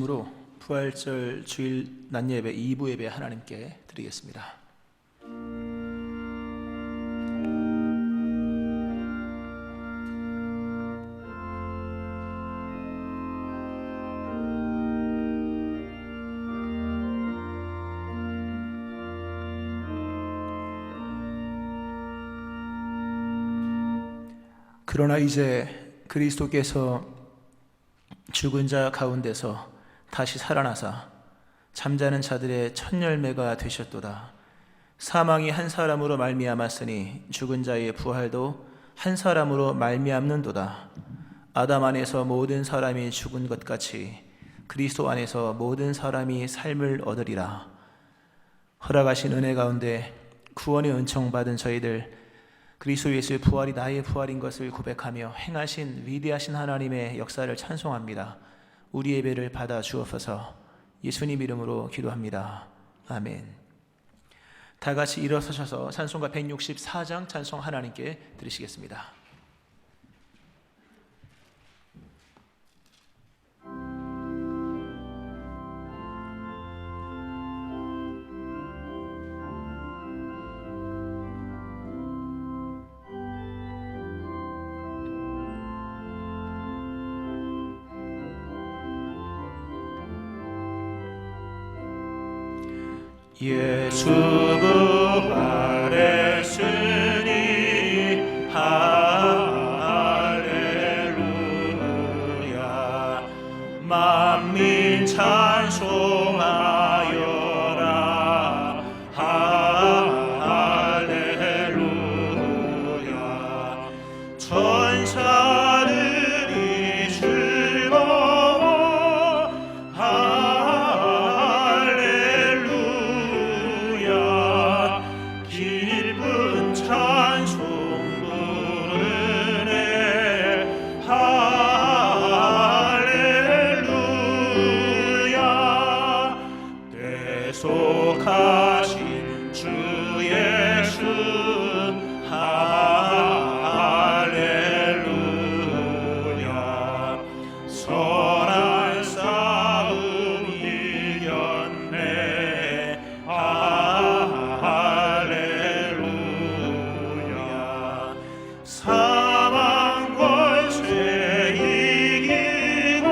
말씀으로 부활절 주일 낮 예배 2부 예배 하나님께 드리겠습니다. 그러나 이제 그리스도께서 죽은 자 가운데서 다시 살아나사 잠자는 자들의 첫 열매가 되셨도다. 사망이 한 사람으로 말미암았으니 죽은 자의 부활도 한 사람으로 말미암는도다. 아담 안에서 모든 사람이 죽은 것 같이 그리스도 안에서 모든 사람이 삶을 얻으리라. 허락하신 은혜 가운데 구원의 은총 받은 저희들, 그리스도 예수의 부활이 나의 부활인 것을 고백하며 행하신 위대하신 하나님의 역사를 찬송합니다. 우리 예배를 받아 주옵소서. 예수님 이름으로 기도합니다. 아멘. 다 같이 일어서셔서 찬송가 164장 찬송 하나님께 드리시겠습니다. 예수 부활했으니 할렐루야. 만민 찬송하여라. 할렐루야. 천사들이 즐거워 기쁜 찬송 부르네. 할렐루야. 대속하신 주 예수 할렐루야. 선한 싸움 이겼네. 사망 권세 이기고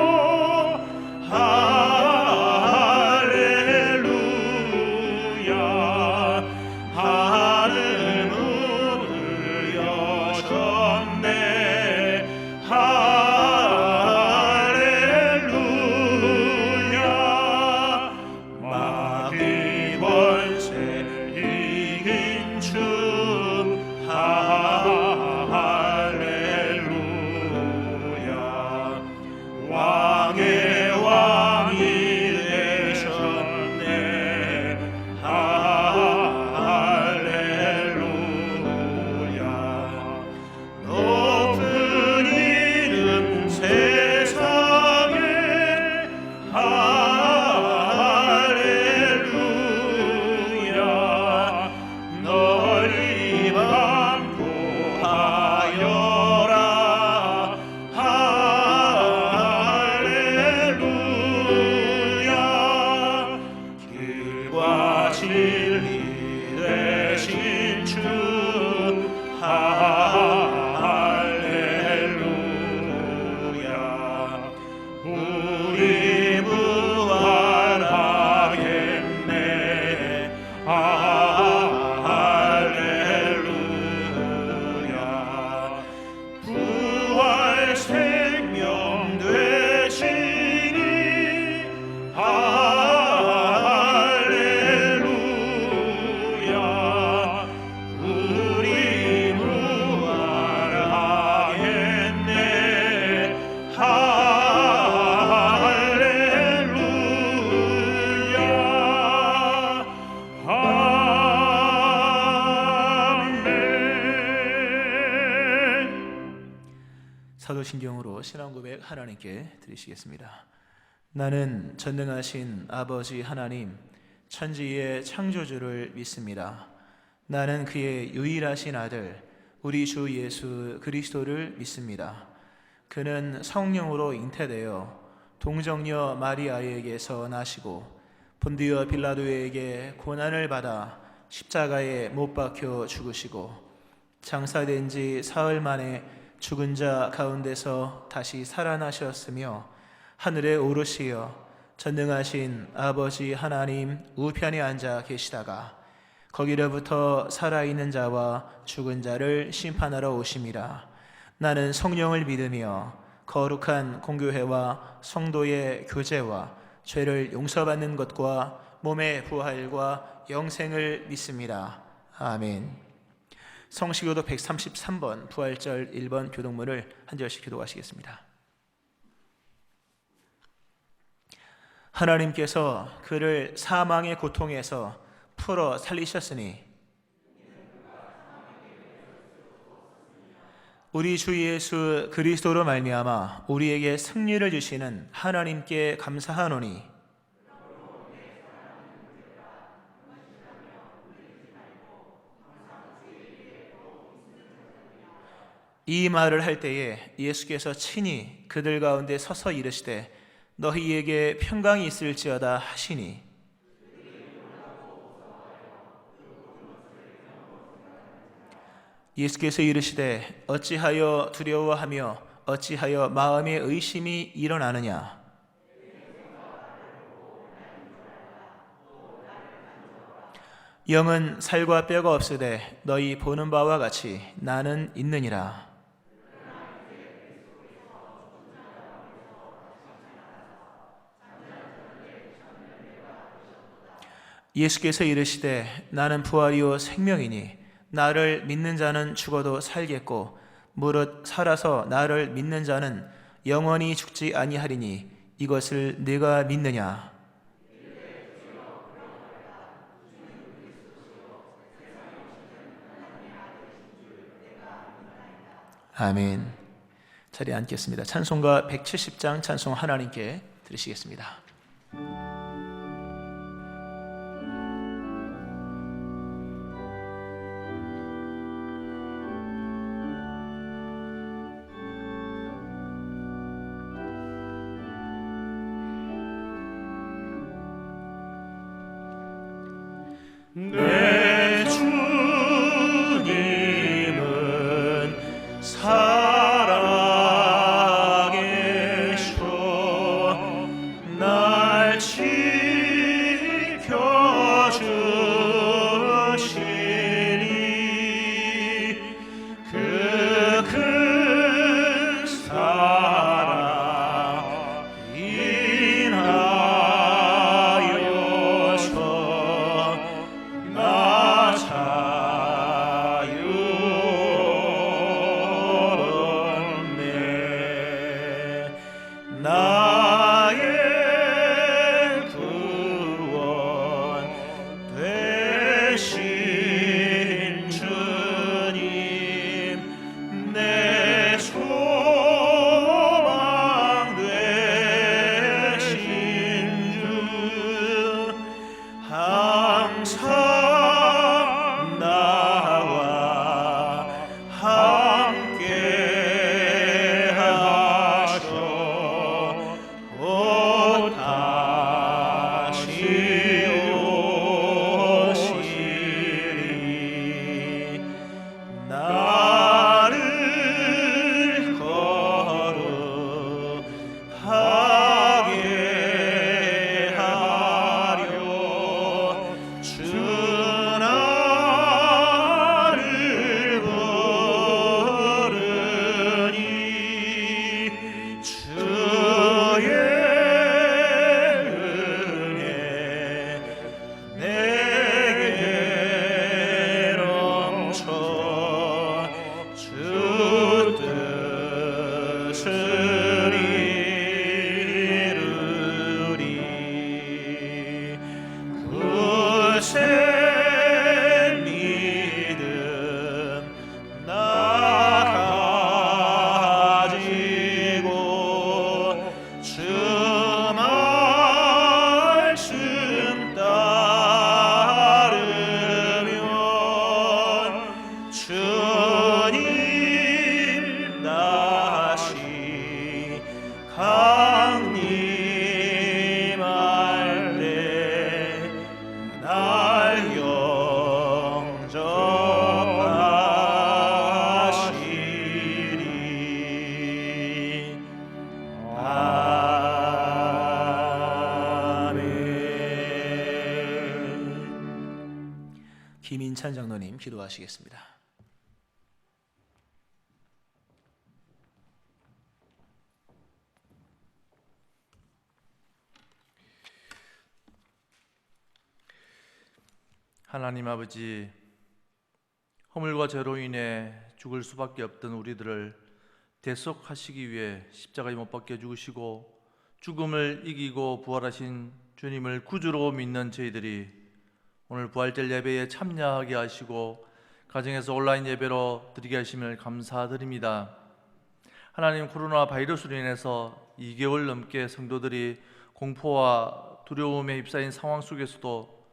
할렐루야. 하늘 문을 여셨네. 할렐루야. 마귀 권세 이긴 주 할렐루야. 왕의 왕이 되셨네. 할렐루야. 높은 이름 세상에 할렐루야. 널리 반포하여라. 할렐루야. 길과 진리 되신 주 할렐루야. 우리 부활하겠네. 할렐루야. 부활 생명 되시니 할렐루야. 우리 부활하겠네. 할렐루야. 사도신경으로 신앙고백 하나님께 드리시겠습니다. 나는 전능하신 아버지 하나님, 천지의 창조주를 믿습니다. 나는 그의 유일하신 아들 우리 주 예수 그리스도를 믿습니다. 그는 성령으로 잉태되어 동정녀 마리아에게서 나시고 본디어 빌라도에게 고난을 받아 십자가에 못 박혀 죽으시고 장사된 지 사흘 만에 죽은 자 가운데서 다시 살아나셨으며 하늘에 오르시어 전능하신 아버지 하나님 우편에 앉아 계시다가 거기로부터 살아있는 자와 죽은 자를 심판하러 오심이라. 나는 성령을 믿으며 거룩한 공교회와 성도의 교제와 죄를 용서받는 것과 몸의 부활과 영생을 믿습니다. 아멘. 성시교도 133번 부활절 1번 교독문을 한 절씩 교독하시겠습니다. 하나님께서 그를 사망의 고통에서 풀어 살리셨으니 우리 주 예수 그리스도로 말미암아 우리에게 승리를 주시는 하나님께 감사하노니 이 말을 할 때에 예수께서 친히 그들 가운데 서서 이르시되 너희에게 평강이 있을지어다 하시니 예수께서 이르시되 어찌하여 두려워하며 어찌하여 마음에 의심이 일어나느냐. 영은 살과 뼈가 없으되 너희 보는 바와 같이 나는 있느니라. 예수께서 이르시되 나는 부활이요 생명이니 나를 믿는 자는 죽어도 살겠고 무릇 살아서 나를 믿는 자는 영원히 죽지 아니하리니 이것을 네가 믿느냐. 아멘. 자리에 앉겠습니다. 찬송가 170장 찬송 하나님께 드리시겠습니다. 내 주님은 살아계셔 날 지켜주시니 그 큰 사랑 인하여서 나 자유롭네. 나의 그 김인찬 장로님 기도하시겠습니다. 하나님 아버지, 허물과 죄로 인해 죽을 수밖에 없던 우리들을 대속하시기 위해 십자가에 못 박혀 죽으시고 죽음을 이기고 부활하신 주님을 구주로 믿는 저희들이 오늘 부활절 예배에 참여하게 하시고 가정에서 온라인 예배로 드리게 하심을 감사드립니다. 하나님, 코로나 바이러스로 인해서 2개월 넘게 성도들이 공포와 두려움에 휩싸인 상황 속에서도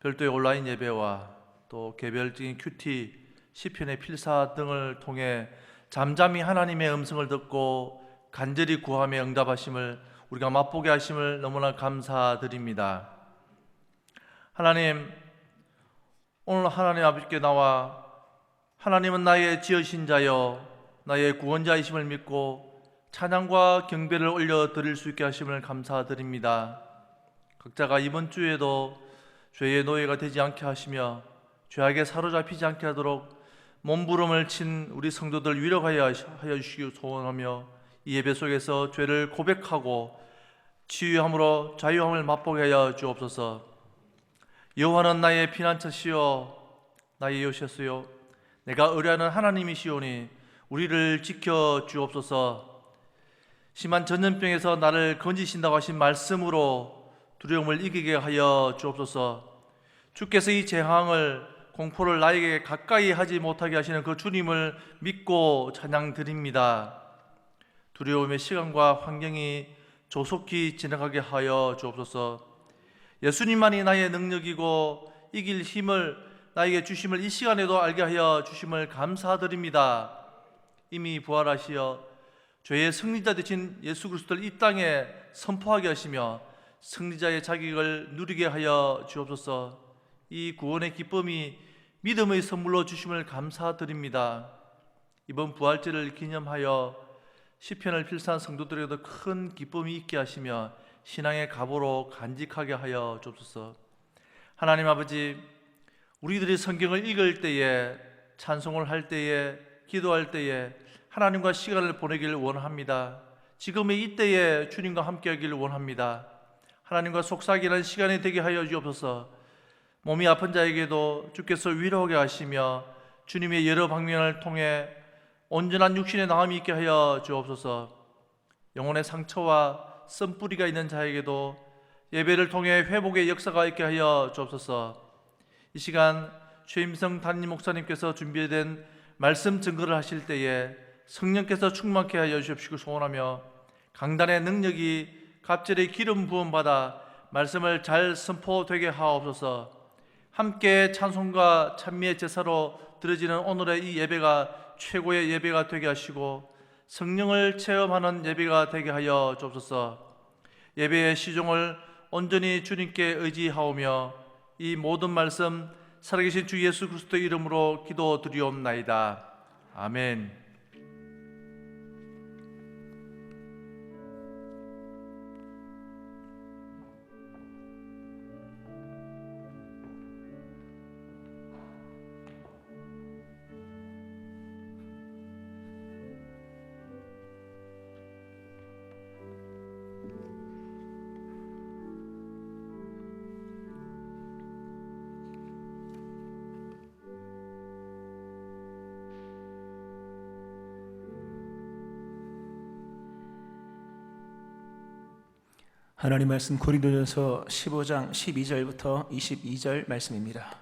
별도의 온라인 예배와 또 개별적인 큐티, 시편의 필사 등을 통해 잠잠히 하나님의 음성을 듣고 간절히 구함에 응답하심을 우리가 맛보게 하심을 너무나 감사드립니다. 하나님, 오늘 하나님 아버지께 나와 하나님은 나의 지으신 자여 나의 구원자이심을 믿고 찬양과 경배를 올려드릴 수 있게 하심을 감사드립니다. 각자가 이번 주에도 죄의 노예가 되지 않게 하시며 죄악에 사로잡히지 않게 하도록 몸부림을 친 우리 성도들 위로하여 주시기 소원하며 이 예배 속에서 죄를 고백하고 치유함으로 자유함을 맛보게 하여 주옵소서. 여호와는 나의 피난처시요 나의 요새시요 내가 의뢰하는 하나님이시오니 우리를 지켜 주옵소서. 심한 전염병에서 나를 건지신다고 하신 말씀으로 두려움을 이기게 하여 주옵소서. 주께서 이 재앙을 공포를 나에게 가까이 하지 못하게 하시는 그 주님을 믿고 찬양드립니다. 두려움의 시간과 환경이 조속히 지나가게 하여 주옵소서. 예수님만이 나의 능력이고 이길 힘을 나에게 주심을 이 시간에도 알게 하여 주심을 감사드립니다. 이미 부활하시어 죄의 승리자 되신 예수 그리스도를 이 땅에 선포하게 하시며 승리자의 자격을 누리게 하여 주옵소서. 이 구원의 기쁨이 믿음의 선물로 주심을 감사드립니다. 이번 부활절을 기념하여 시편을 필사한 성도들에게도 큰 기쁨이 있게 하시며 신앙의 갑으로 간직하게 하여 주옵소서. 하나님 아버지, 우리들이 성경을 읽을 때에, 찬송을 할 때에, 기도할 때에 하나님과 시간을 보내기를 원합니다. 지금의 이때에 주님과 함께하기를 원합니다. 하나님과 속삭이는 시간이 되게 하여 주옵소서. 몸이 아픈 자에게도 주께서 위로하게 하시며 주님의 여러 방면을 통해 온전한 육신의 나음이 있게 하여 주옵소서. 영혼의 상처와 쓴뿌리가 있는 자에게도 예배를 통해 회복의 역사가 있게 하여 주옵소서. 이 시간 최임성 담임 목사님께서 준비된 말씀 증거를 하실 때에 성령께서 충만케 하여 주십시고 소원하며 강단의 능력이 갑절의 기름 부음 받아 말씀을 잘 선포되게 하옵소서. 함께 찬송과 찬미의 제사로 드려지는 오늘의 이 예배가 최고의 예배가 되게 하시고 성령을 체험하는 예배가 되게 하여 주옵소서. 예배의 시종을 온전히 주님께 의지하오며 이 모든 말씀 살아계신 주 예수 그리스도의 이름으로 기도드리옵나이다. 아멘. 하나님 말씀 고린도전서 15장 12절부터 22절 말씀입니다.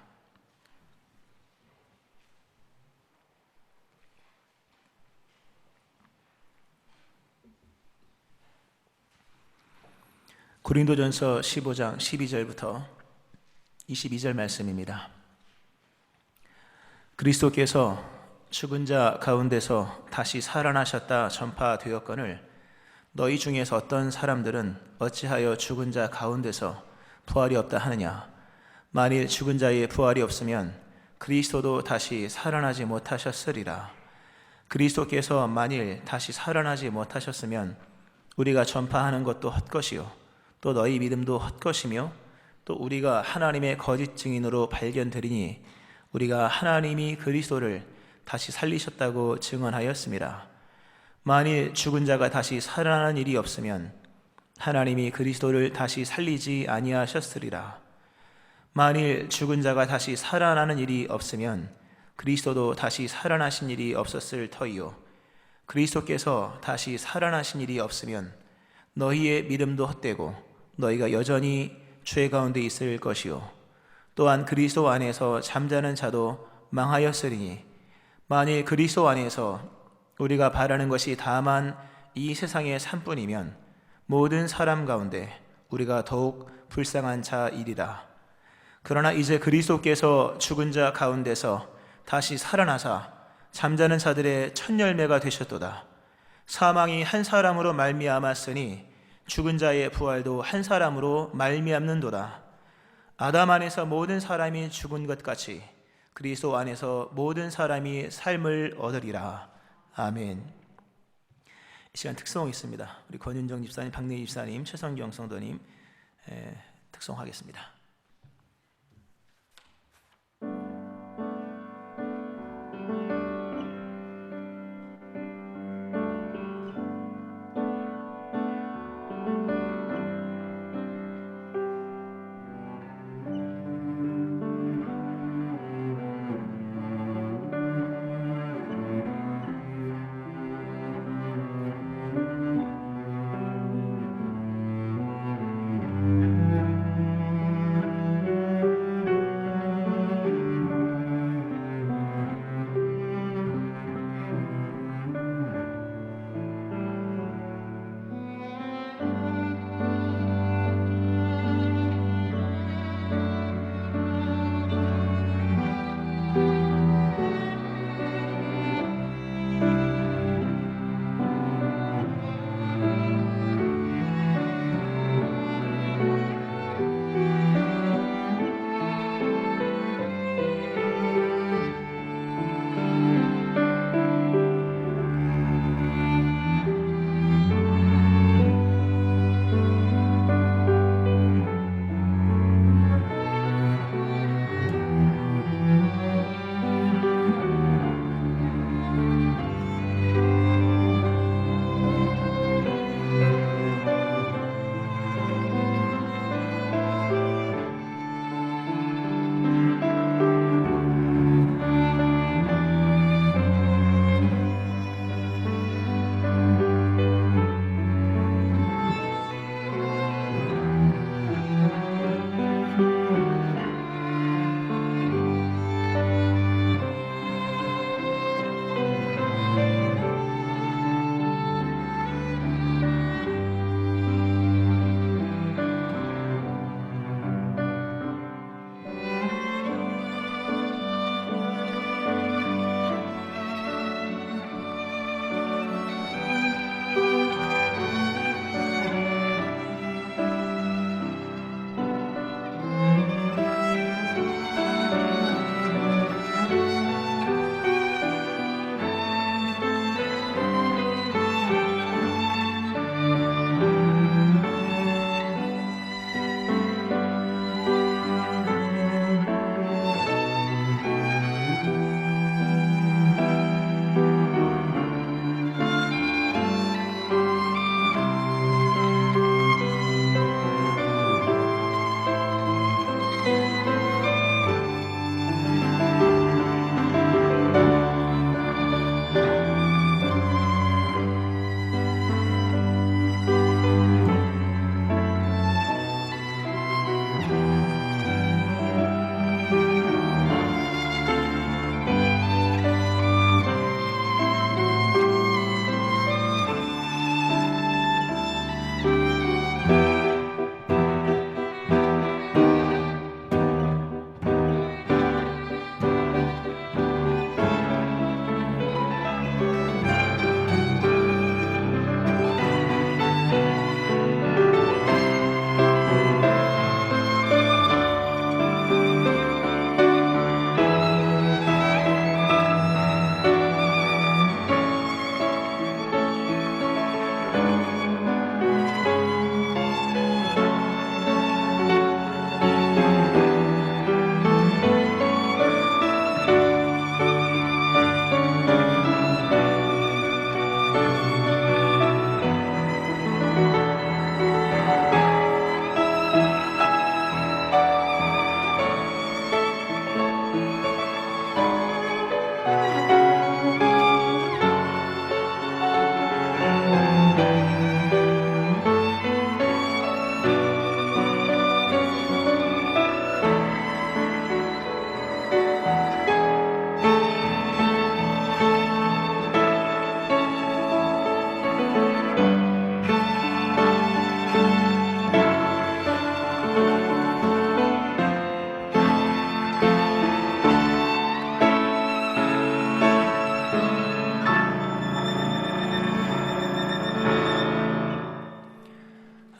고린도전서 15장 12절부터 22절 말씀입니다. 그리스도께서 죽은 자 가운데서 다시 살아나셨다 전파되었거늘 너희 중에서 어떤 사람들은 어찌하여 죽은 자 가운데서 부활이 없다 하느냐. 만일 죽은 자의 부활이 없으면 그리스도도 다시 살아나지 못하셨으리라. 그리스도께서 만일 다시 살아나지 못하셨으면 우리가 전파하는 것도 헛것이요 또 너희 믿음도 헛것이며 또 우리가 하나님의 거짓 증인으로 발견되리니 우리가 하나님이 그리스도를 다시 살리셨다고 증언하였습니다. 만일 죽은 자가 다시 살아나는 일이 없으면 하나님이 그리스도를 다시 살리지 아니하셨으리라. 만일 죽은 자가 다시 살아나는 일이 없으면 그리스도도 다시 살아나신 일이 없었을 터이요. 그리스도께서 다시 살아나신 일이 없으면 너희의 믿음도 헛되고 너희가 여전히 죄 가운데 있을 것이요. 또한 그리스도 안에서 잠자는 자도 망하였으리니 만일 그리스도 안에서 우리가 바라는 것이 다만 이 세상의 삶뿐이면 모든 사람 가운데 우리가 더욱 불쌍한 자이리라. 그러나 이제 그리스도께서 죽은 자 가운데서 다시 살아나사 잠자는 자들의 첫 열매가 되셨도다. 사망이 한 사람으로 말미암았으니 죽은 자의 부활도 한 사람으로 말미암는도다. 아담 안에서 모든 사람이 죽은 것 같이 그리스도 안에서 모든 사람이 삶을 얻으리라. 아멘. 이 시간 특송이 있습니다. 우리 권윤정 집사님, 박내희 집사님, 최성경 성도님 특송하겠습니다.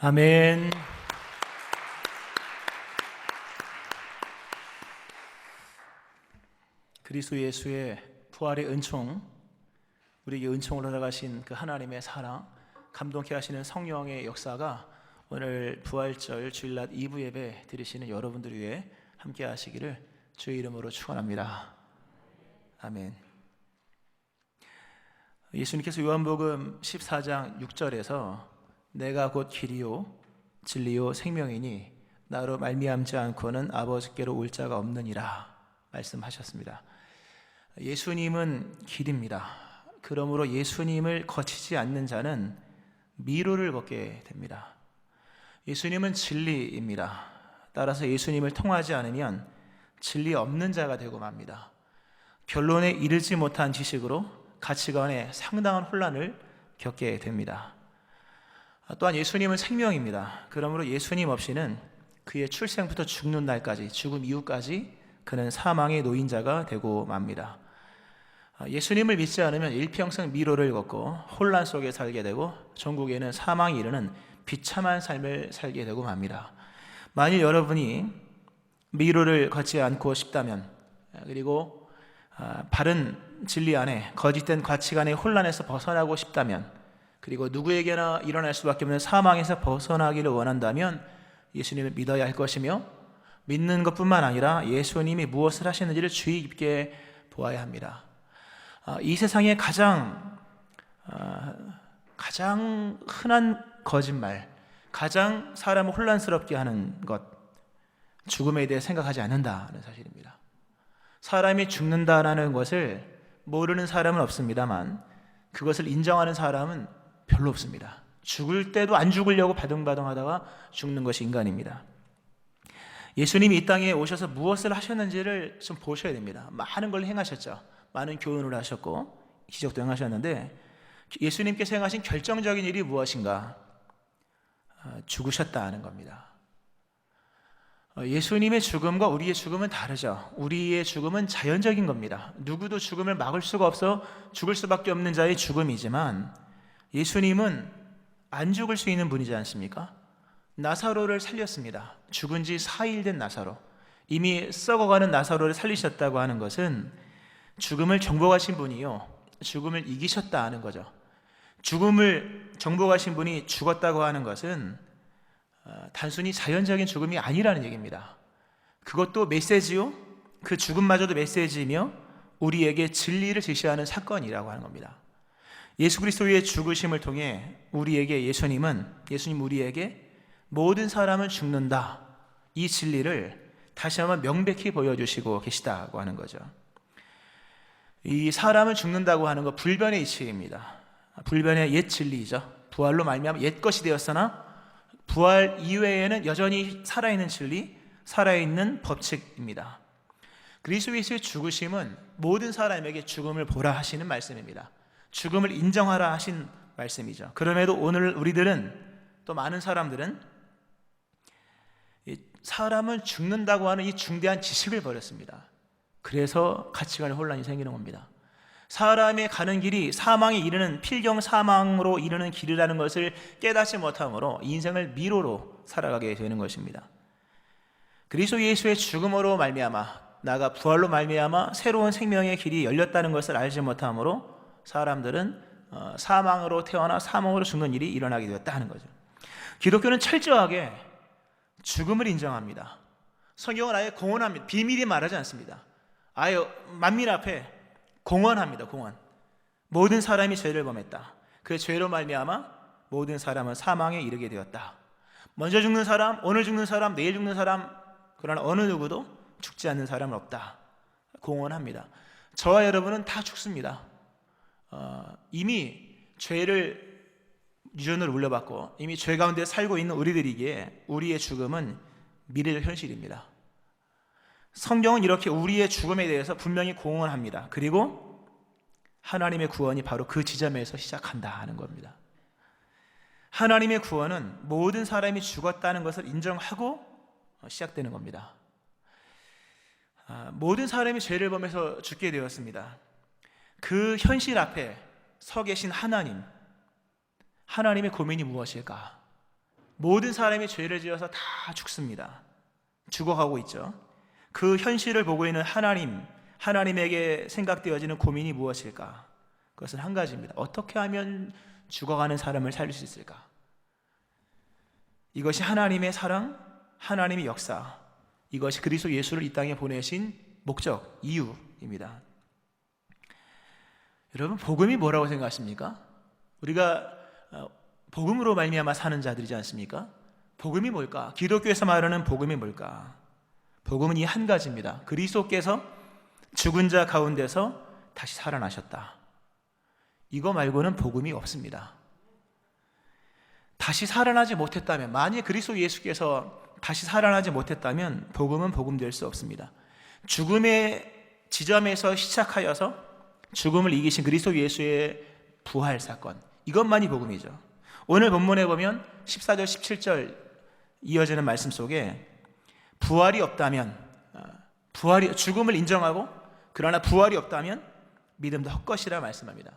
아멘. 그리스도 예수의 부활의 은총, 우리에게 은총을 허락하신 그 하나님의 사랑, 감동케 하시는 성령의 역사가 오늘 부활절 주일낮 2부 예배 드리시는 여러분들 위해 함께 하시기를 주의 이름으로 축원합니다. 아멘. 예수님께서 요한복음 14장 6절에서 내가 곧 길이요 진리요 생명이니 나로 말미암지 않고는 아버지께로 올 자가 없느니라 말씀하셨습니다. 예수님은 길입니다. 그러므로 예수님을 거치지 않는 자는 미로를 걷게 됩니다. 예수님은 진리입니다. 따라서 예수님을 통하지 않으면 진리 없는 자가 되고 맙니다. 결론에 이르지 못한 지식으로 가치관에 상당한 혼란을 겪게 됩니다. 또한 예수님은 생명입니다. 그러므로 예수님 없이는 그의 출생부터 죽는 날까지, 죽음 이후까지 그는 사망의 노인자가 되고 맙니다. 예수님을 믿지 않으면 일평생 미로를 걷고 혼란 속에 살게 되고 전국에는 사망이 이르는 비참한 삶을 살게 되고 맙니다. 만일 여러분이 미로를 걷지 않고 싶다면, 그리고 바른 진리 안에 거짓된 가치관의 혼란에서 벗어나고 싶다면, 그리고 누구에게나 일어날 수밖에 없는 사망에서 벗어나기를 원한다면 예수님을 믿어야 할 것이며, 믿는 것뿐만 아니라 예수님이 무엇을 하시는지를 주의 깊게 보아야 합니다. 이 세상에 가장 흔한 거짓말, 가장 사람을 혼란스럽게 하는 것, 죽음에 대해 생각하지 않는다는 사실입니다. 사람이 죽는다라는 것을 모르는 사람은 없습니다만 그것을 인정하는 사람은 별로 없습니다. 죽을 때도 안 죽으려고 바둥바둥하다가 죽는 것이 인간입니다. 예수님이 이 땅에 오셔서 무엇을 하셨는지를 좀 보셔야 됩니다. 많은 걸 행하셨죠. 많은 교훈을 하셨고 기적도 행하셨는데 예수님께서 행하신 결정적인 일이 무엇인가? 죽으셨다는 겁니다. 예수님의 죽음과 우리의 죽음은 다르죠. 우리의 죽음은 자연적인 겁니다. 누구도 죽음을 막을 수가 없어 죽을 수밖에 없는 자의 죽음이지만 예수님은 안 죽을 수 있는 분이지 않습니까? 나사로를 살렸습니다. 죽은 지 4일 된 나사로, 이미 썩어가는 나사로를 살리셨다고 하는 것은 죽음을 정복하신 분이요, 죽음을 이기셨다 하는 거죠. 죽음을 정복하신 분이 죽었다고 하는 것은 단순히 자연적인 죽음이 아니라는 얘기입니다. 그것도 메시지요, 그 죽음마저도 메시지이며 우리에게 진리를 제시하는 사건이라고 하는 겁니다. 예수 그리스도의 죽으심을 통해 예수님 우리에게 모든 사람은 죽는다, 이 진리를 다시 한번 명백히 보여주시고 계시다고 하는 거죠. 이 사람은 죽는다고 하는 것, 불변의 이치입니다. 불변의 옛 진리이죠. 부활로 말미암아 옛 것이 되었으나 부활 이외에는 여전히 살아있는 진리, 살아있는 법칙입니다. 그리스도 예수의 죽으심은 모든 사람에게 죽음을 보라 하시는 말씀입니다. 죽음을 인정하라 하신 말씀이죠. 그럼에도 오늘 우리들은, 또 많은 사람들은 사람은 죽는다고 하는 이 중대한 지식을 버렸습니다. 그래서 가치관의 혼란이 생기는 겁니다. 사람의 가는 길이 사망에 이르는, 필경 사망으로 이르는 길이라는 것을 깨닫지 못함으로 인생을 미로로 살아가게 되는 것입니다. 그리스도 예수의 죽음으로 말미암아, 나아가 부활로 말미암아 새로운 생명의 길이 열렸다는 것을 알지 못함으로 사람들은 사망으로 태어나 사망으로 죽는 일이 일어나게 되었다 하는 거죠. 기독교는 철저하게 죽음을 인정합니다. 성경은 아예 공언합니다. 비밀이 말하지 않습니다. 아예 만민 앞에 공언합니다. 공언. 모든 사람이 죄를 범했다. 그 죄로 말미암아 모든 사람은 사망에 이르게 되었다. 먼저 죽는 사람, 오늘 죽는 사람, 내일 죽는 사람, 그러나 어느 누구도 죽지 않는 사람은 없다. 공언합니다. 저와 여러분은 다 죽습니다. 이미 죄를 유전으로 물려받고 이미 죄 가운데 살고 있는 우리들이기에 우리의 죽음은 미래적 현실입니다. 성경은 이렇게 우리의 죽음에 대해서 분명히 공언합니다. 그리고 하나님의 구원이 바로 그 지점에서 시작한다 하는 겁니다. 하나님의 구원은 모든 사람이 죽었다는 것을 인정하고 시작되는 겁니다. 모든 사람이 죄를 범해서 죽게 되었습니다. 그 현실 앞에 서 계신 하나님의 고민이 무엇일까? 모든 사람이 죄를 지어서 다 죽습니다. 죽어가고 있죠. 그 현실을 보고 있는 하나님에게 생각되어지는 고민이 무엇일까? 그것은 한 가지입니다. 어떻게 하면 죽어가는 사람을 살릴 수 있을까? 이것이 하나님의 사랑, 하나님의 역사, 이것이 그리스도 예수를 이 땅에 보내신 목적, 이유입니다. 여러분, 복음이 뭐라고 생각하십니까? 우리가 복음으로 말미암아 사는 자들이지 않습니까? 복음이 뭘까? 기독교에서 말하는 복음이 뭘까? 복음은 이 한 가지입니다. 그리스도께서 죽은 자 가운데서 다시 살아나셨다. 이거 말고는 복음이 없습니다. 다시 살아나지 못했다면, 만약 그리스도 예수께서 다시 살아나지 못했다면 복음은 복음될 수 없습니다. 죽음의 지점에서 시작하여서 죽음을 이기신 그리스도 예수의 부활 사건, 이것만이 복음이죠. 오늘 본문에 보면 14절 17절 이어지는 말씀 속에 부활이 없다면, 죽음을 인정하고 그러나 부활이 없다면 믿음도 헛것이라 말씀합니다.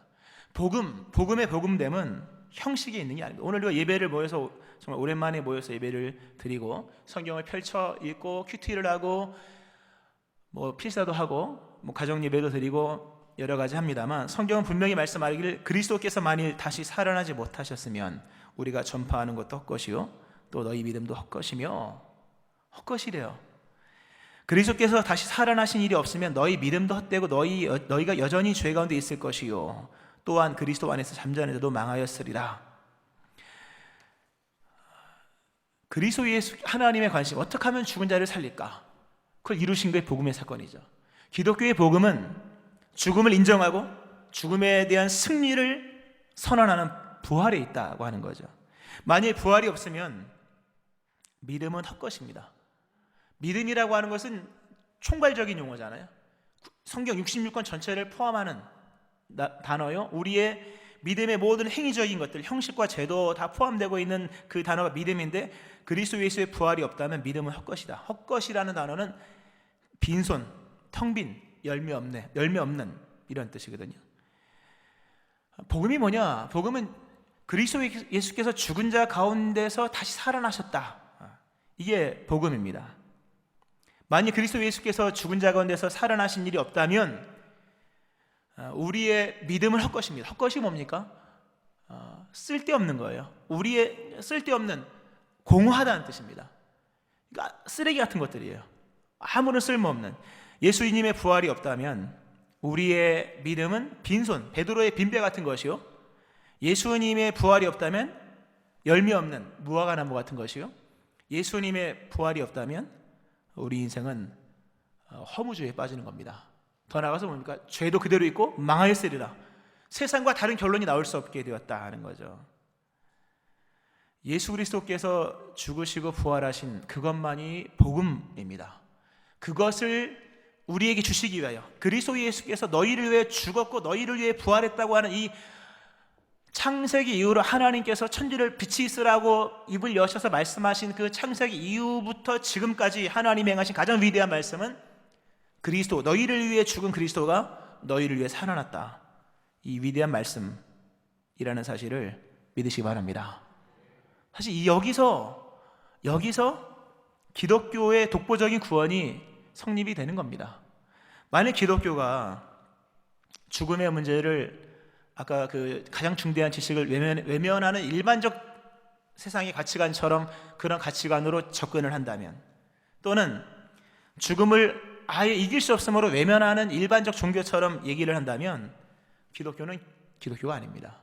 복음의 복음됨은 형식이 있는 게 아닙니다. 오늘 우리가 예배를 모여서 정말 오랜만에 모여서 예배를 드리고 성경을 펼쳐 읽고 큐티를 하고 필사도 하고 가정 예배도 드리고 여러 가지 합니다만, 성경은 분명히 말씀하기를 그리스도께서 만일 다시 살아나지 못하셨으면 우리가 전파하는 것도 헛것이요 또 너희 믿음도 헛것이며, 헛것이래요. 그리스도께서 다시 살아나신 일이 없으면 너희 믿음도 헛되고 너희가 여전히 죄 가운데 있을 것이요 또한 그리스도 안에서 잠자는 자도 망하였으리라. 그리스도 예수 하나님의 관심, 어떻게 하면 죽은 자를 살릴까? 그걸 이루신 게 복음의 사건이죠. 기독교의 복음은 죽음을 인정하고 죽음에 대한 승리를 선언하는 부활에 있다고 하는 거죠. 만일 부활이 없으면 믿음은 헛것입니다. 믿음이라고 하는 것은 총괄적인 용어잖아요. 성경 66권 전체를 포함하는 단어요. 우리의 믿음의 모든 행위적인 것들, 형식과 제도 다 포함되고 있는 그 단어가 믿음인데, 그리스도 예수의 부활이 없다면 믿음은 헛것이다. 헛것이라는 단어는 빈손, 텅 빈, 열매 없는 이런 뜻이거든요. 복음이 뭐냐? 복음은 그리스도 예수께서 죽은 자 가운데서 다시 살아나셨다. 이게 복음입니다. 만약 그리스도 예수께서 죽은 자 가운데서 살아나신 일이 없다면 우리의 믿음은 헛것입니다. 헛것이 뭡니까? 쓸데없는 거예요. 우리의 쓸데없는, 공허하다는 뜻입니다. 그러니까 쓰레기 같은 것들이에요. 아무런 쓸모없는. 예수님의 부활이 없다면 우리의 믿음은 빈손, 베드로의 빈배 같은 것이요, 예수님의 부활이 없다면 열매 없는 무화과 나무 같은 것이요, 예수님의 부활이 없다면 우리 인생은 허무주의에 빠지는 겁니다. 더 나아가서 뭡니까? 죄도 그대로 있고 망하였으리라. 세상과 다른 결론이 나올 수 없게 되었다 하는 거죠. 예수 그리스도께서 죽으시고 부활하신 그것만이 복음입니다. 그것을 우리에게 주시기 위하여 그리스도 예수께서 너희를 위해 죽었고 너희를 위해 부활했다고 하는 이 창세기 이후로 하나님께서 천지를 빛이 있으라고 입을 여셔서 말씀하신 그 창세기 이후부터 지금까지 하나님이 행하신 가장 위대한 말씀은 그리스도, 너희를 위해 죽은 그리스도가 너희를 위해 살아났다. 이 위대한 말씀이라는 사실을 믿으시기 바랍니다. 사실 여기서 기독교의 독보적인 구원이 성립이 되는 겁니다. 만약 기독교가 죽음의 문제를 아까 그 가장 중대한 지식을 외면하는 일반적 세상의 가치관처럼 그런 가치관으로 접근을 한다면, 또는 죽음을 아예 이길 수 없으므로 외면하는 일반적 종교처럼 얘기를 한다면 기독교는 기독교가 아닙니다.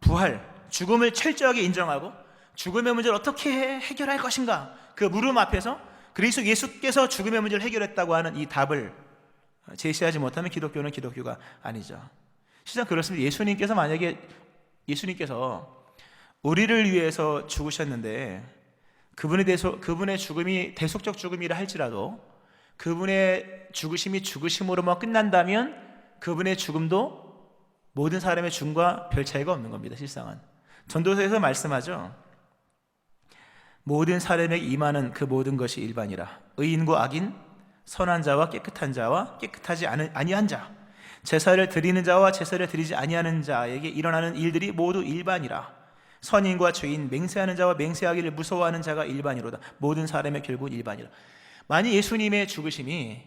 부활, 죽음을 철저하게 인정하고 죽음의 문제를 어떻게 해결할 것인가, 그 물음 앞에서 그리스도 예수께서 죽음의 문제를 해결했다고 하는 이 답을 제시하지 못하면 기독교는 기독교가 아니죠. 실상 그렇습니다. 예수님께서 우리를 위해서 죽으셨는데 그분의 죽음이 대속적 죽음이라 할지라도 그분의 죽으심이 죽으심으로만 끝난다면 그분의 죽음도 모든 사람의 죽음과 별 차이가 없는 겁니다. 실상은 전도서에서 말씀하죠. 모든 사람에게 임하는 그 모든 것이 일반이라. 의인과 악인, 선한 자와 깨끗한 자와 깨끗하지 아니한 자, 제사를 드리는 자와 제사를 드리지 아니하는 자에게 일어나는 일들이 모두 일반이라. 선인과 죄인, 맹세하는 자와 맹세하기를 무서워하는 자가 일반이로다. 모든 사람의 결국은 일반이라. 만약 예수님의 죽으심이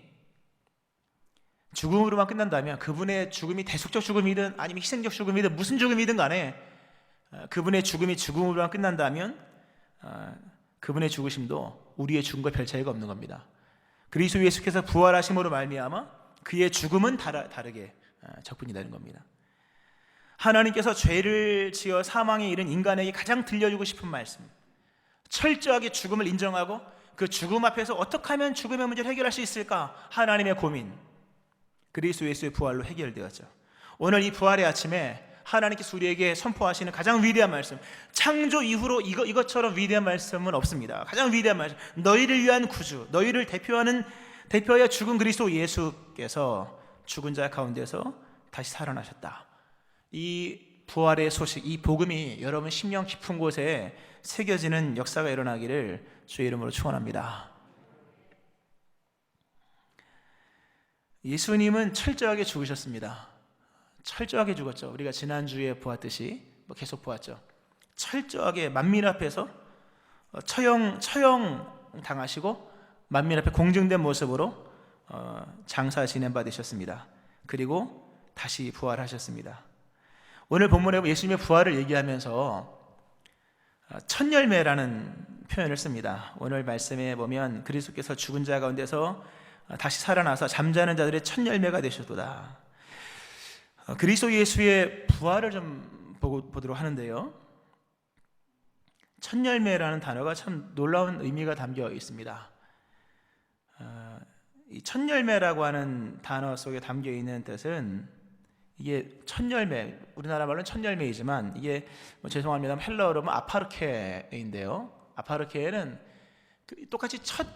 죽음으로만 끝난다면, 그분의 죽음이 대속적 죽음이든 아니면 희생적 죽음이든 무슨 죽음이든 간에 그분의 죽음이 죽음으로만 끝난다면 그분의 죽으심도 우리의 죽음과 별 차이가 없는 겁니다. 그리스도 예수께서 부활하심으로 말미암아 그의 죽음은 다르게 적분이 되는 겁니다. 하나님께서 죄를 지어 사망에 이른 인간에게 가장 들려주고 싶은 말씀, 철저하게 죽음을 인정하고 그 죽음 앞에서 어떻게 하면 죽음의 문제를 해결할 수 있을까? 하나님의 고민, 그리스도 예수의 부활로 해결되었죠. 오늘 이 부활의 아침에 하나님께서 우리에게 선포하시는 가장 위대한 말씀, 창조 이후로 이것처럼 위대한 말씀은 없습니다. 가장 위대한 말씀, 너희를 위한 구주, 너희를 대표하여 죽은 그리스도 예수께서 죽은 자 가운데서 다시 살아나셨다. 이 부활의 소식, 이 복음이 여러분 심령 깊은 곳에 새겨지는 역사가 일어나기를 주의 이름으로 축원합니다. 예수님은 철저하게 죽으셨습니다. 철저하게 죽었죠. 우리가 지난주에 보았듯이 계속 보았죠. 철저하게 만민 앞에서 처형 당하시고 만민 앞에 공증된 모습으로 장사 진행받으셨습니다. 그리고 다시 부활하셨습니다. 오늘 본문에 예수님의 부활을 얘기하면서 첫 열매라는 표현을 씁니다. 오늘 말씀에 보면 그리스도께서 죽은 자 가운데서 다시 살아나서 잠자는 자들의 첫 열매가 되셨도다. 그리스도 예수의 부활을 좀 보도록 하는데요, 첫 열매라는 단어가 참 놀라운 의미가 담겨 있습니다. 이 첫 열매라고 하는 단어 속에 담겨 있는 뜻은, 이게 첫 열매, 우리나라 말로는 첫 열매이지만 이게 죄송합니다만 헬라어로 아파르케인데요. 아파르케는 똑같이 첫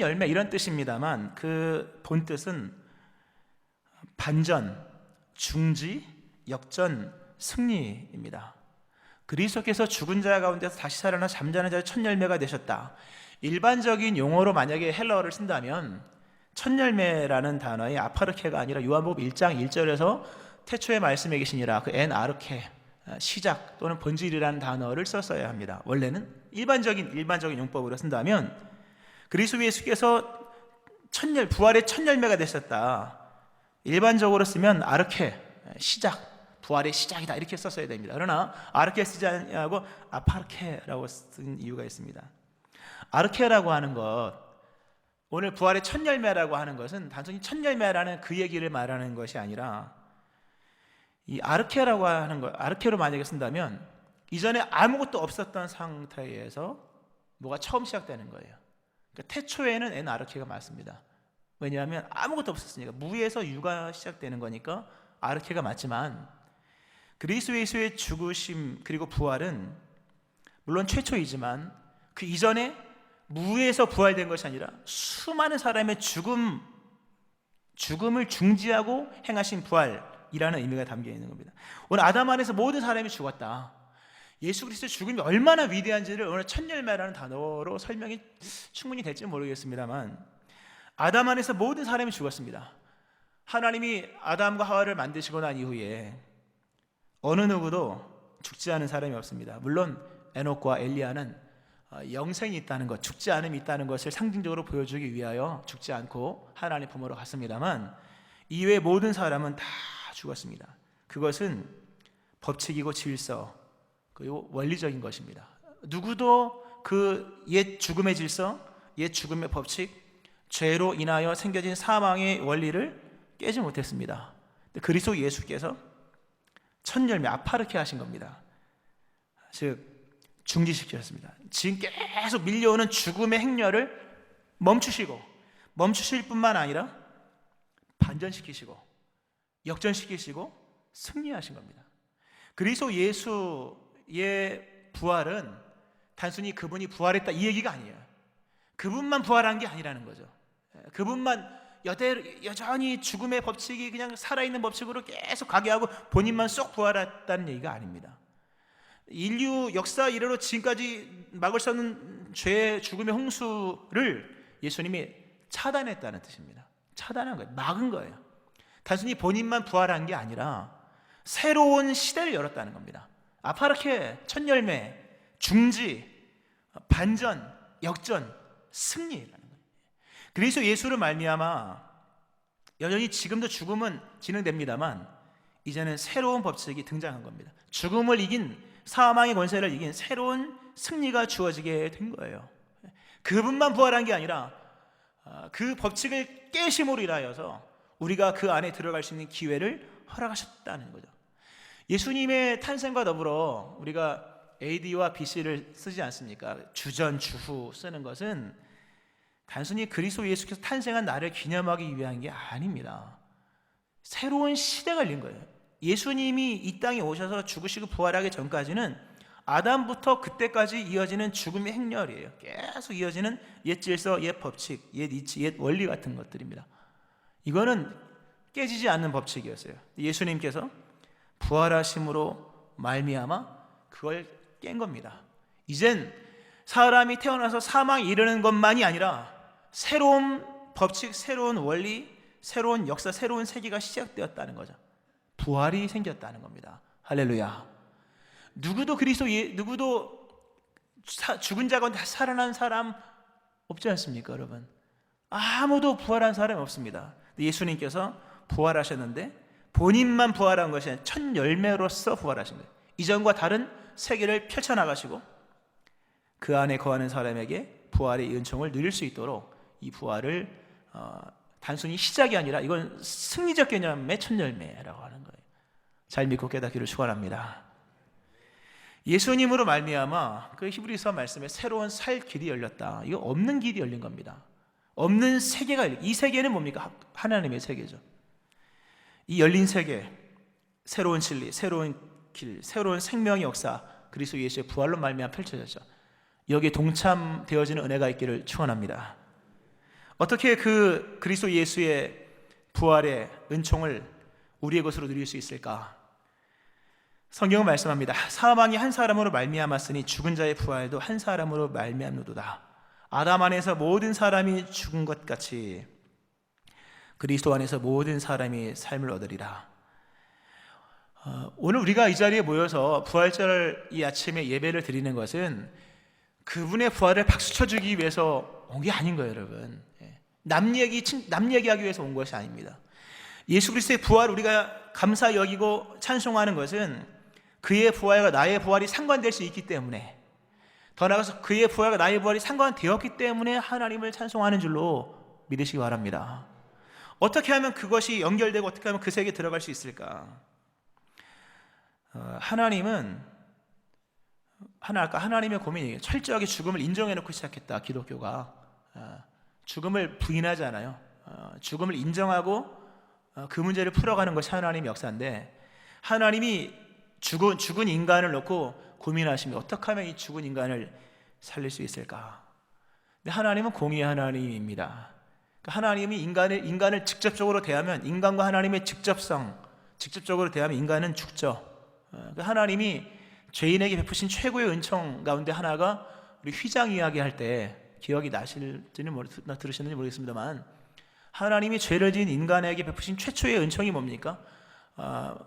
열매 이런 뜻입니다만 그 본 뜻은 반전, 중지, 역전, 승리입니다. 그리스도께서 죽은 자 가운데서 다시 살아나 잠자는 자의 첫 열매가 되셨다. 일반적인 용어로 만약에 헬라어를 쓴다면 첫 열매라는 단어의 아파르케가 아니라 요한복음 1장 1절에서 태초에 말씀에 계시니라, 그 엔 아르케, 시작 또는 본질이라는 단어를 썼어야 합니다. 원래는 일반적인 용법으로 쓴다면 그리스도 예수께서 부활의 첫 열매가 되셨다. 일반적으로 쓰면 아르케, 시작, 부활의 시작이다 이렇게 썼어야 됩니다. 그러나 아르케 쓰지 않냐고 아파르케라고 쓴 이유가 있습니다. 아르케라고 하는 것, 오늘 부활의 첫 열매라고 하는 것은 단순히 첫 열매라는 그 얘기를 말하는 것이 아니라, 이 아르케라고 하는 것, 아르케로 만약에 쓴다면 이전에 아무것도 없었던 상태에서 뭐가 처음 시작되는 거예요. 그러니까 태초에는 엔 아르케가 맞습니다. 왜냐하면 아무것도 없었으니까, 무에서 유가 시작되는 거니까 아르케가 맞지만, 그리스도 예수의 죽으심 그리고 부활은 물론 최초이지만 그 이전에 무에서 부활된 것이 아니라 수많은 사람의 죽음을 중지하고 행하신 부활이라는 의미가 담겨 있는 겁니다. 오늘 아담 안에서 모든 사람이 죽었다. 예수 그리스도의 죽음이 얼마나 위대한지를 오늘 첫 열매라는 단어로 설명이 충분히 될지 모르겠습니다만, 아담 안에서 모든 사람이 죽었습니다. 하나님이 아담과 하와를 만드시고 난 이후에 어느 누구도 죽지 않은 사람이 없습니다. 물론 에녹과 엘리야는 영생이 있다는 것, 죽지 않음이 있다는 것을 상징적으로 보여주기 위하여 죽지 않고 하나님 품으로 갔습니다만, 이외의 모든 사람은 다 죽었습니다. 그것은 법칙이고 질서 그리고 원리적인 것입니다. 누구도 그 옛 죽음의 질서, 옛 죽음의 법칙, 죄로 인하여 생겨진 사망의 원리를 깨지 못했습니다. 그리스도 예수께서 첫 열매 아파르케 하신 겁니다. 즉 중지시키셨습니다. 지금 계속 밀려오는 죽음의 행렬을 멈추실 뿐만 아니라 반전시키시고 역전시키시고 승리하신 겁니다. 그리스도 예수의 부활은 단순히 그분이 부활했다 이 얘기가 아니에요. 그분만 부활한 게 아니라는 거죠. 그분만 여전히 죽음의 법칙이 그냥 살아있는 법칙으로 계속 가게 하고 본인만 쏙 부활했다는 얘기가 아닙니다. 인류 역사 이래로 지금까지 막을 수 없는 죄의 죽음의 홍수를 예수님이 차단했다는 뜻입니다. 차단한 거예요. 막은 거예요. 단순히 본인만 부활한 게 아니라 새로운 시대를 열었다는 겁니다. 아파르케, 첫 열매, 중지, 반전, 역전, 승리라는 거예요. 그래서 예수를 말미암아 여전히 지금도 죽음은 진행됩니다만 이제는 새로운 법칙이 등장한 겁니다. 죽음을 이긴, 사망의 권세를 이긴 새로운 승리가 주어지게 된 거예요. 그분만 부활한 게 아니라 그 법칙을 깨심으로 인하여서 우리가 그 안에 들어갈 수 있는 기회를 허락하셨다는 거죠. 예수님의 탄생과 더불어 우리가 AD와 BC를 쓰지 않습니까? 주전, 주후 쓰는 것은 단순히 그리스도 예수께서 탄생한 날을 기념하기 위한 게 아닙니다. 새로운 시대가 열린 거예요. 예수님이 이 땅에 오셔서 죽으시고 부활하기 전까지는 아담부터 그때까지 이어지는 죽음의 행렬이에요. 계속 이어지는 옛 질서, 옛 법칙, 옛 이치, 옛 원리 같은 것들입니다. 이거는 깨지지 않는 법칙이었어요. 예수님께서 부활하심으로 말미암아 그걸 깬 겁니다. 이젠 사람이 태어나서 사망에 이르는 것만이 아니라 새로운 법칙, 새로운 원리, 새로운 역사, 새로운 세계가 시작되었다는 거죠. 부활이 생겼다는 겁니다. 할렐루야. 누구도 죽은 자 가운데 살아난 사람 없지 않습니까, 여러분? 아무도 부활한 사람이 없습니다. 예수님께서 부활하셨는데 본인만 부활한 것이 아니라 첫 열매로서 부활하신 거예요. 이전과 다른 세계를 펼쳐나가시고 그 안에 거하는 사람에게 부활의 은총을 누릴 수 있도록 이 부활을 단순히 시작이 아니라 이건 승리적 개념의 첫 열매라고 하는 거예요. 잘 믿고 깨닫기를 축원합니다. 예수님으로 말미암아 그 히브리서 말씀에 새로운 살 길이 열렸다. 이거 없는 길이 열린 겁니다. 없는 세계가 열린, 이 세계는 뭡니까? 하나님의 세계죠. 이 열린 세계, 새로운 진리, 새로운 길, 새로운 생명의 역사, 그리스도 예수의 부활로 말미암아 펼쳐졌죠. 여기에 동참되어지는 은혜가 있기를 축원합니다. 어떻게 그 그리스도 예수의 부활의 은총을 우리의 것으로 누릴 수 있을까? 성경은 말씀합니다. 사망이 한 사람으로 말미암았으니 죽은 자의 부활도 한 사람으로 말미암노도다. 아담 안에서 모든 사람이 죽은 것 같이 그리스도 안에서 모든 사람이 삶을 얻으리라. 오늘 우리가 이 자리에 모여서 부활절 이 아침에 예배를 드리는 것은 그분의 부활을 박수쳐주기 위해서 온 게 아닌 거예요, 여러분. 남 얘기하기 위해서 온 것이 아닙니다. 예수 그리스도의 부활을 우리가 감사 여기고 찬송하는 것은 그의 부활과 나의 부활이 상관될 수 있기 때문에, 더 나아가서 그의 부활과 나의 부활이 상관되었기 때문에 하나님을 찬송하는 줄로 믿으시기 바랍니다. 어떻게 하면 그것이 연결되고 어떻게 하면 그 세계에 들어갈 수 있을까? 하나님의 고민이에요. 철저하게 죽음을 인정해놓고 시작했다. 기독교가 죽음을 부인하지 않아요. 죽음을 인정하고 그 문제를 풀어가는 것이 하나님의 역사인데, 하나님이 죽은 인간을 놓고 고민하십니다. 어떻게 하면 이 죽은 인간을 살릴 수 있을까? 근데 하나님은 공의의 하나님입니다. 하나님이 인간을 직접적으로 대하면, 인간과 하나님의 직접적으로 대하면 인간은 죽죠. 하나님이 죄인에게 베푸신 최고의 은총 가운데 하나가 우리 휘장 이야기할 때 기억이 나실지는 들으셨는지 모르겠습니다만, 하나님이 죄를 지은 인간에게 베푸신 최초의 은총이 뭡니까?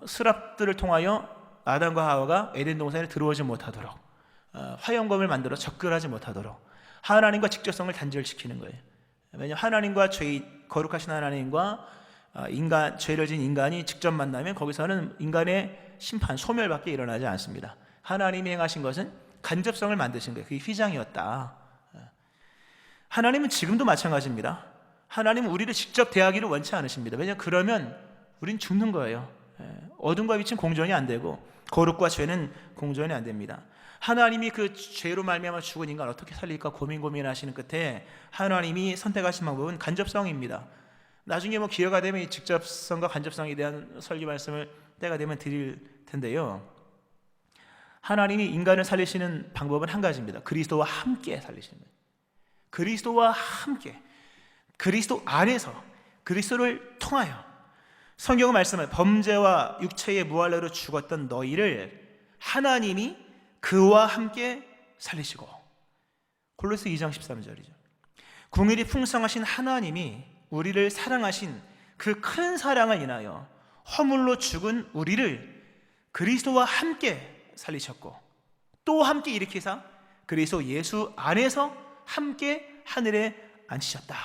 스랍들을 통하여 아담과 하와가 에덴 동산에 들어오지 못하도록, 화영검을 만들어 접근하지 못하도록 하나님과 직접성을 단절시키는 거예요. 왜냐하면 하나님과 거룩하신 하나님과 죄를 지은 인간이 직접 만나면 거기서는 인간의 심판, 소멸밖에 일어나지 않습니다. 하나님이 행하신 것은 간접성을 만드신 거예요. 그게 휘장이었다. 하나님은 지금도 마찬가지입니다. 하나님은 우리를 직접 대하기를 원치 않으십니다. 왜냐하면 그러면 우린 죽는 거예요. 어둠과 빛은 공존이 안 되고 거룩과 죄는 공존이 안 됩니다. 하나님이 그 죄로 말미암아 죽은 인간 어떻게 살릴까 고민하시는 끝에 하나님이 선택하신 방법은 간접성입니다. 나중에 기회가 되면 이 직접성과 간접성에 대한 설교 말씀을 때가 되면 드릴 텐데요. 하나님이 인간을 살리시는 방법은 한 가지입니다. 그리스도와 함께 살리시는 거예요. 그리스도와 함께, 그리스도 안에서, 그리스도를 통하여. 성경은 말씀을 범죄와 육체의 무할례로 죽었던 너희를 하나님이 그와 함께 살리시고, 골로새 2장 13절이죠. 궁일이 풍성하신 하나님이 우리를 사랑하신 그 큰 사랑을 인하여 허물로 죽은 우리를 그리스도와 함께 살리셨고 또 함께 일으키사 그리스도 예수 안에서 함께 하늘에 앉히셨다.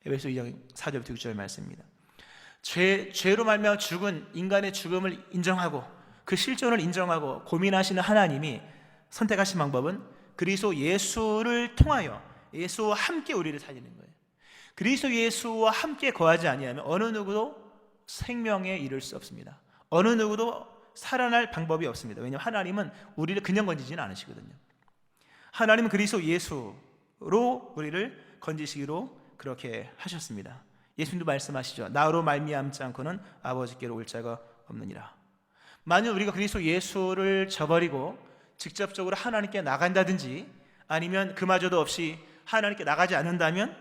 에베소 2장 4절부터 6절 말씀입니다. 죄로 말미암아 죽은 인간의 죽음을 인정하고 그 실존을 인정하고 고민하시는 하나님이 선택하신 방법은 그리스도 예수를 통하여 예수와 함께 우리를 살리는 거예요. 그리스도 예수와 함께 거하지 아니하면 어느 누구도 생명에 이를 수 없습니다. 어느 누구도 살아날 방법이 없습니다. 왜냐하면 하나님은 우리를 그냥 건지지는 않으시거든요. 하나님은 그리스도 예수로 우리를 건지시기로 그렇게 하셨습니다. 예수님도 말씀하시죠. 나로 말미암지 않고는 아버지께로 올 자가 없느니라. 만약 우리가 그리스도 예수를 저버리고 직접적으로 하나님께 나간다든지 아니면 그마저도 없이 하나님께 나가지 않는다면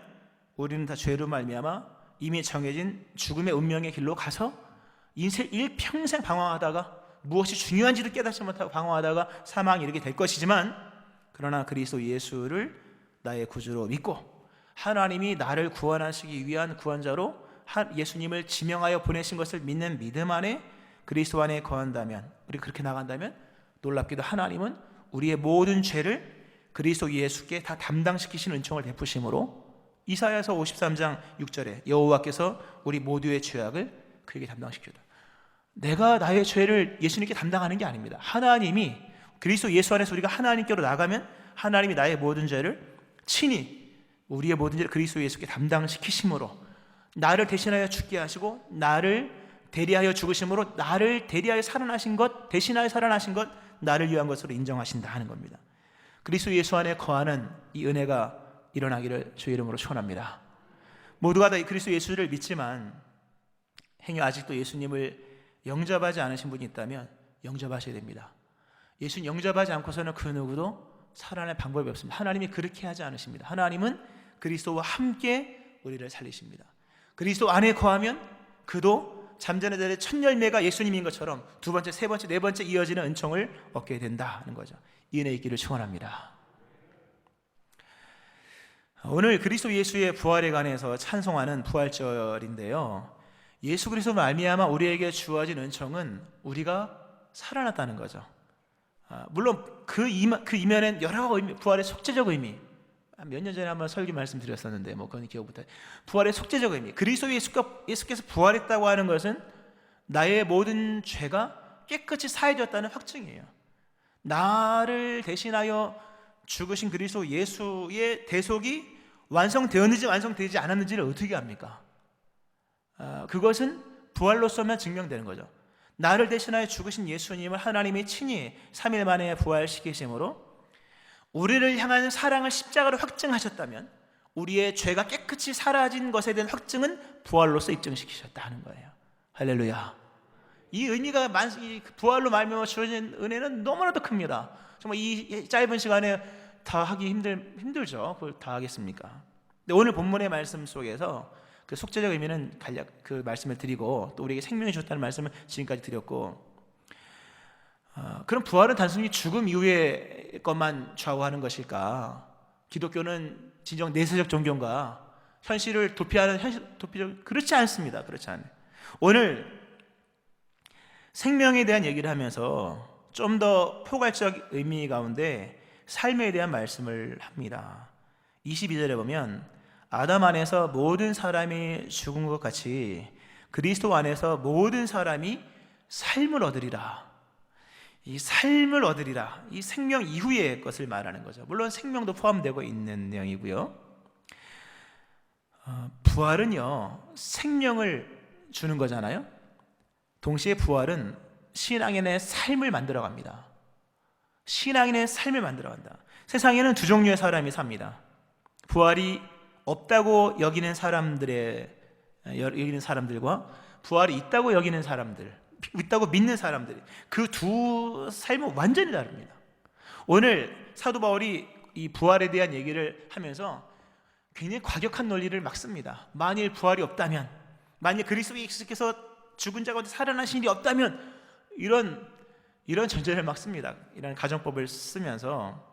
우리는 다 죄로 말미암아 이미 정해진 죽음의 운명의 길로 가서 인생 일평생 방황하다가 무엇이 중요한지도 깨닫지 못하고 방황하다가 사망에 이르게 될 것이지만, 그러나 그리스도 예수를 나의 구주로 믿고 하나님이 나를 구원하시기 위한 구원자로 예수님을 지명하여 보내신 것을 믿는 믿음 안에 그리스도 안에 거한다면, 우리 그렇게 나간다면 놀랍게도 하나님은 우리의 모든 죄를 그리스도 예수께 다 담당시키신 은총을 베푸심으로 이사야서 53장 6절에 여호와께서 우리 모두의 죄악을 그에게 담당시켰다. 내가 나의 죄를 예수님께 담당하는 게 아닙니다. 하나님이 그리스도 예수 안에서 우리가 하나님께로 나가면 하나님이 나의 모든 죄를 친히 우리의 모든 죄를 그리스도 예수께 담당시키심으로 나를 대신하여 죽게 하시고 나를 대리하여 죽으심으로 나를 대리하여 살아나신 것, 대신하여 살아나신 것, 나를 위한 것으로 인정하신다 하는 겁니다. 그리스도 예수 안에 거하는 이 은혜가 일어나기를 주의 이름으로 축원합니다. 모두가 다 그리스도 예수를 믿지만 행여 아직도 예수님을 영접하지 않으신 분이 있다면 영접하셔야 됩니다. 예수님 영접하지 않고서는 그 누구도 살아날 방법이 없습니다. 하나님이 그렇게 하지 않으십니다. 하나님은 그리스도와 함께 우리를 살리십니다. 그리스도 안에 거하면 그도 잠자는 자들의 첫 열매가 예수님인 것처럼 두 번째, 세 번째, 네 번째 이어지는 은총을 얻게 된다는 거죠. 이 은혜 있기를 축원합니다. 오늘 그리스도 예수의 부활에 관해서 찬송하는 부활절인데요, 예수 그리스도 말미암아 우리에게 주어진 은총은 우리가 살아났다는 거죠. 물론 그 이면엔 여러 의미, 부활의 속죄적 의미, 몇 년 전에 한번 설교 말씀드렸었는데 그건 기억 못해요. 부활의 속죄적 의미, 그리스도 예수께서 부활했다고 하는 것은 나의 모든 죄가 깨끗이 사해졌다는 확증이에요. 나를 대신하여 죽으신 그리스도 예수의 대속이 완성되었는지 완성되지 않았는지를 어떻게 합니까? 그것은 부활로서만 증명되는 거죠. 나를 대신하여 죽으신 예수님을 하나님이 친히 3일 만에 부활시키심으로 우리를 향한 사랑을 십자가로 확증하셨다면 우리의 죄가 깨끗이 사라진 것에 대한 확증은 부활로서 입증시키셨다 하는 거예요. 할렐루야. 이 의미가 부활로 말미암아 주어진 은혜는 너무나도 큽니다. 정말 이 짧은 시간에 다 하기 힘들죠. 그걸 다 하겠습니까? 근데 오늘 본문의 말씀 속에서 그 속죄적 의미는 간략 그 말씀을 드리고 또 우리에게 생명이 주었다는 말씀을 지금까지 드렸고, 그럼 부활은 단순히 죽음 이후의 것만 좌우하는 것일까? 기독교는 진정 내세적 종교인가? 현실을 도피하는 그렇지 않습니다. 그렇지 않아요. 오늘 생명에 대한 얘기를 하면서 좀 더 포괄적 의미 가운데 삶에 대한 말씀을 합니다. 22절에 보면 아담 안에서 모든 사람이 죽은 것 같이 그리스도 안에서 모든 사람이 삶을 얻으리라. 이 삶을 얻으리라, 이 생명 이후의 것을 말하는 거죠. 물론 생명도 포함되고 있는 내용이고요. 부활은요 생명을 주는 거잖아요. 동시에 부활은 신앙인의 삶을 만들어갑니다. 신앙인의 삶을 만들어간다. 세상에는 두 종류의 사람이 삽니다. 부활이 없다고 여기는 사람들과 부활이 있다고 여기는 사람들, 있다고 믿는 사람들, 그 두 삶은 완전히 다릅니다. 오늘 사도 바울이 이 부활에 대한 얘기를 하면서 굉장히 과격한 논리를 막 씁니다. 만일 부활이 없다면, 만일 그리스도 예수께서 죽은 자 가운데 살아나신 일이 없다면, 이런 전제를 막 씁니다. 이런 가정법을 쓰면서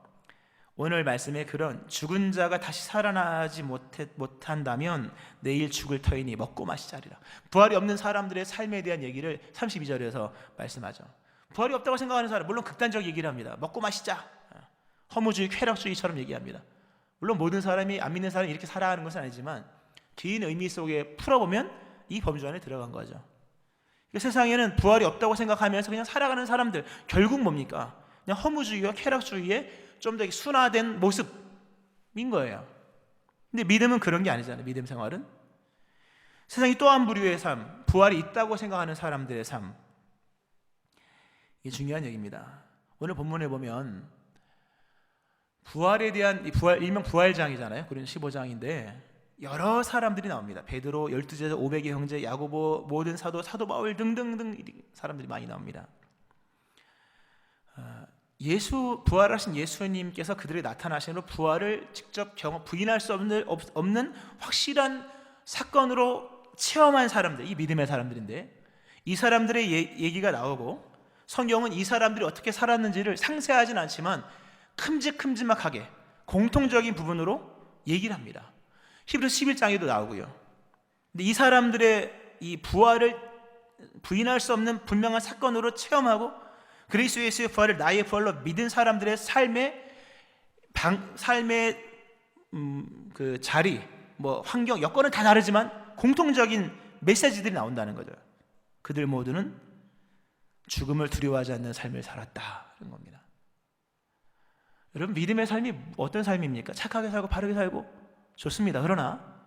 오늘 말씀에 그런 죽은 자가 다시 살아나지 못한다면 내일 죽을 터이니 먹고 마시자리라. 부활이 없는 사람들의 삶에 대한 얘기를 32절에서 말씀하죠. 부활이 없다고 생각하는 사람, 물론 극단적 얘기를 합니다. 먹고 마시자, 허무주의, 쾌락주의처럼 얘기합니다. 물론 모든 사람이, 안 믿는 사람이 이렇게 살아가는 것은 아니지만 긴 의미 속에 풀어보면 이 범주 안에 들어간 거죠. 세상에는 부활이 없다고 생각하면서 그냥 살아가는 사람들, 결국 뭡니까? 그냥 허무주의와 쾌락주의의 좀 더 순화된 모습인 거예요. 근데 믿음은 그런 게 아니잖아요. 믿음 생활은 세상이 또 한 부류의 삶, 부활이 있다고 생각하는 사람들의 삶, 이게 중요한 얘기입니다. 오늘 본문에 보면 부활에 대한, 일명 부활장이잖아요. 고린도서 15장인데 여러 사람들이 나옵니다. 베드로, 12제자, 500의 형제, 야고보, 모든 사도, 사도 바울 등등등 사람들이 많이 나옵니다. 부활하신 예수님께서 그들에게 나타나심으로 부활을 직접 부인할 수 없는 확실한 사건으로 체험한 사람들, 이 믿음의 사람들인데, 이 사람들의 얘기가 나오고 성경은 이 사람들이 어떻게 살았는지를 상세하진 않지만 큼직큼직하게 공통적인 부분으로 얘기를 합니다. 히브리서 11장에도 나오고요. 근데 이 사람들의 이 부활을 부인할 수 없는 분명한 사건으로 체험하고 그리스도 예수의 부활을 나의 부활로 믿은 사람들의 삶의 그 자리, 환경, 여건은 다 다르지만 공통적인 메시지들이 나온다는 거죠. 그들 모두는 죽음을 두려워하지 않는 삶을 살았다는 겁니다. 여러분, 믿음의 삶이 어떤 삶입니까? 착하게 살고 바르게 살고 좋습니다. 그러나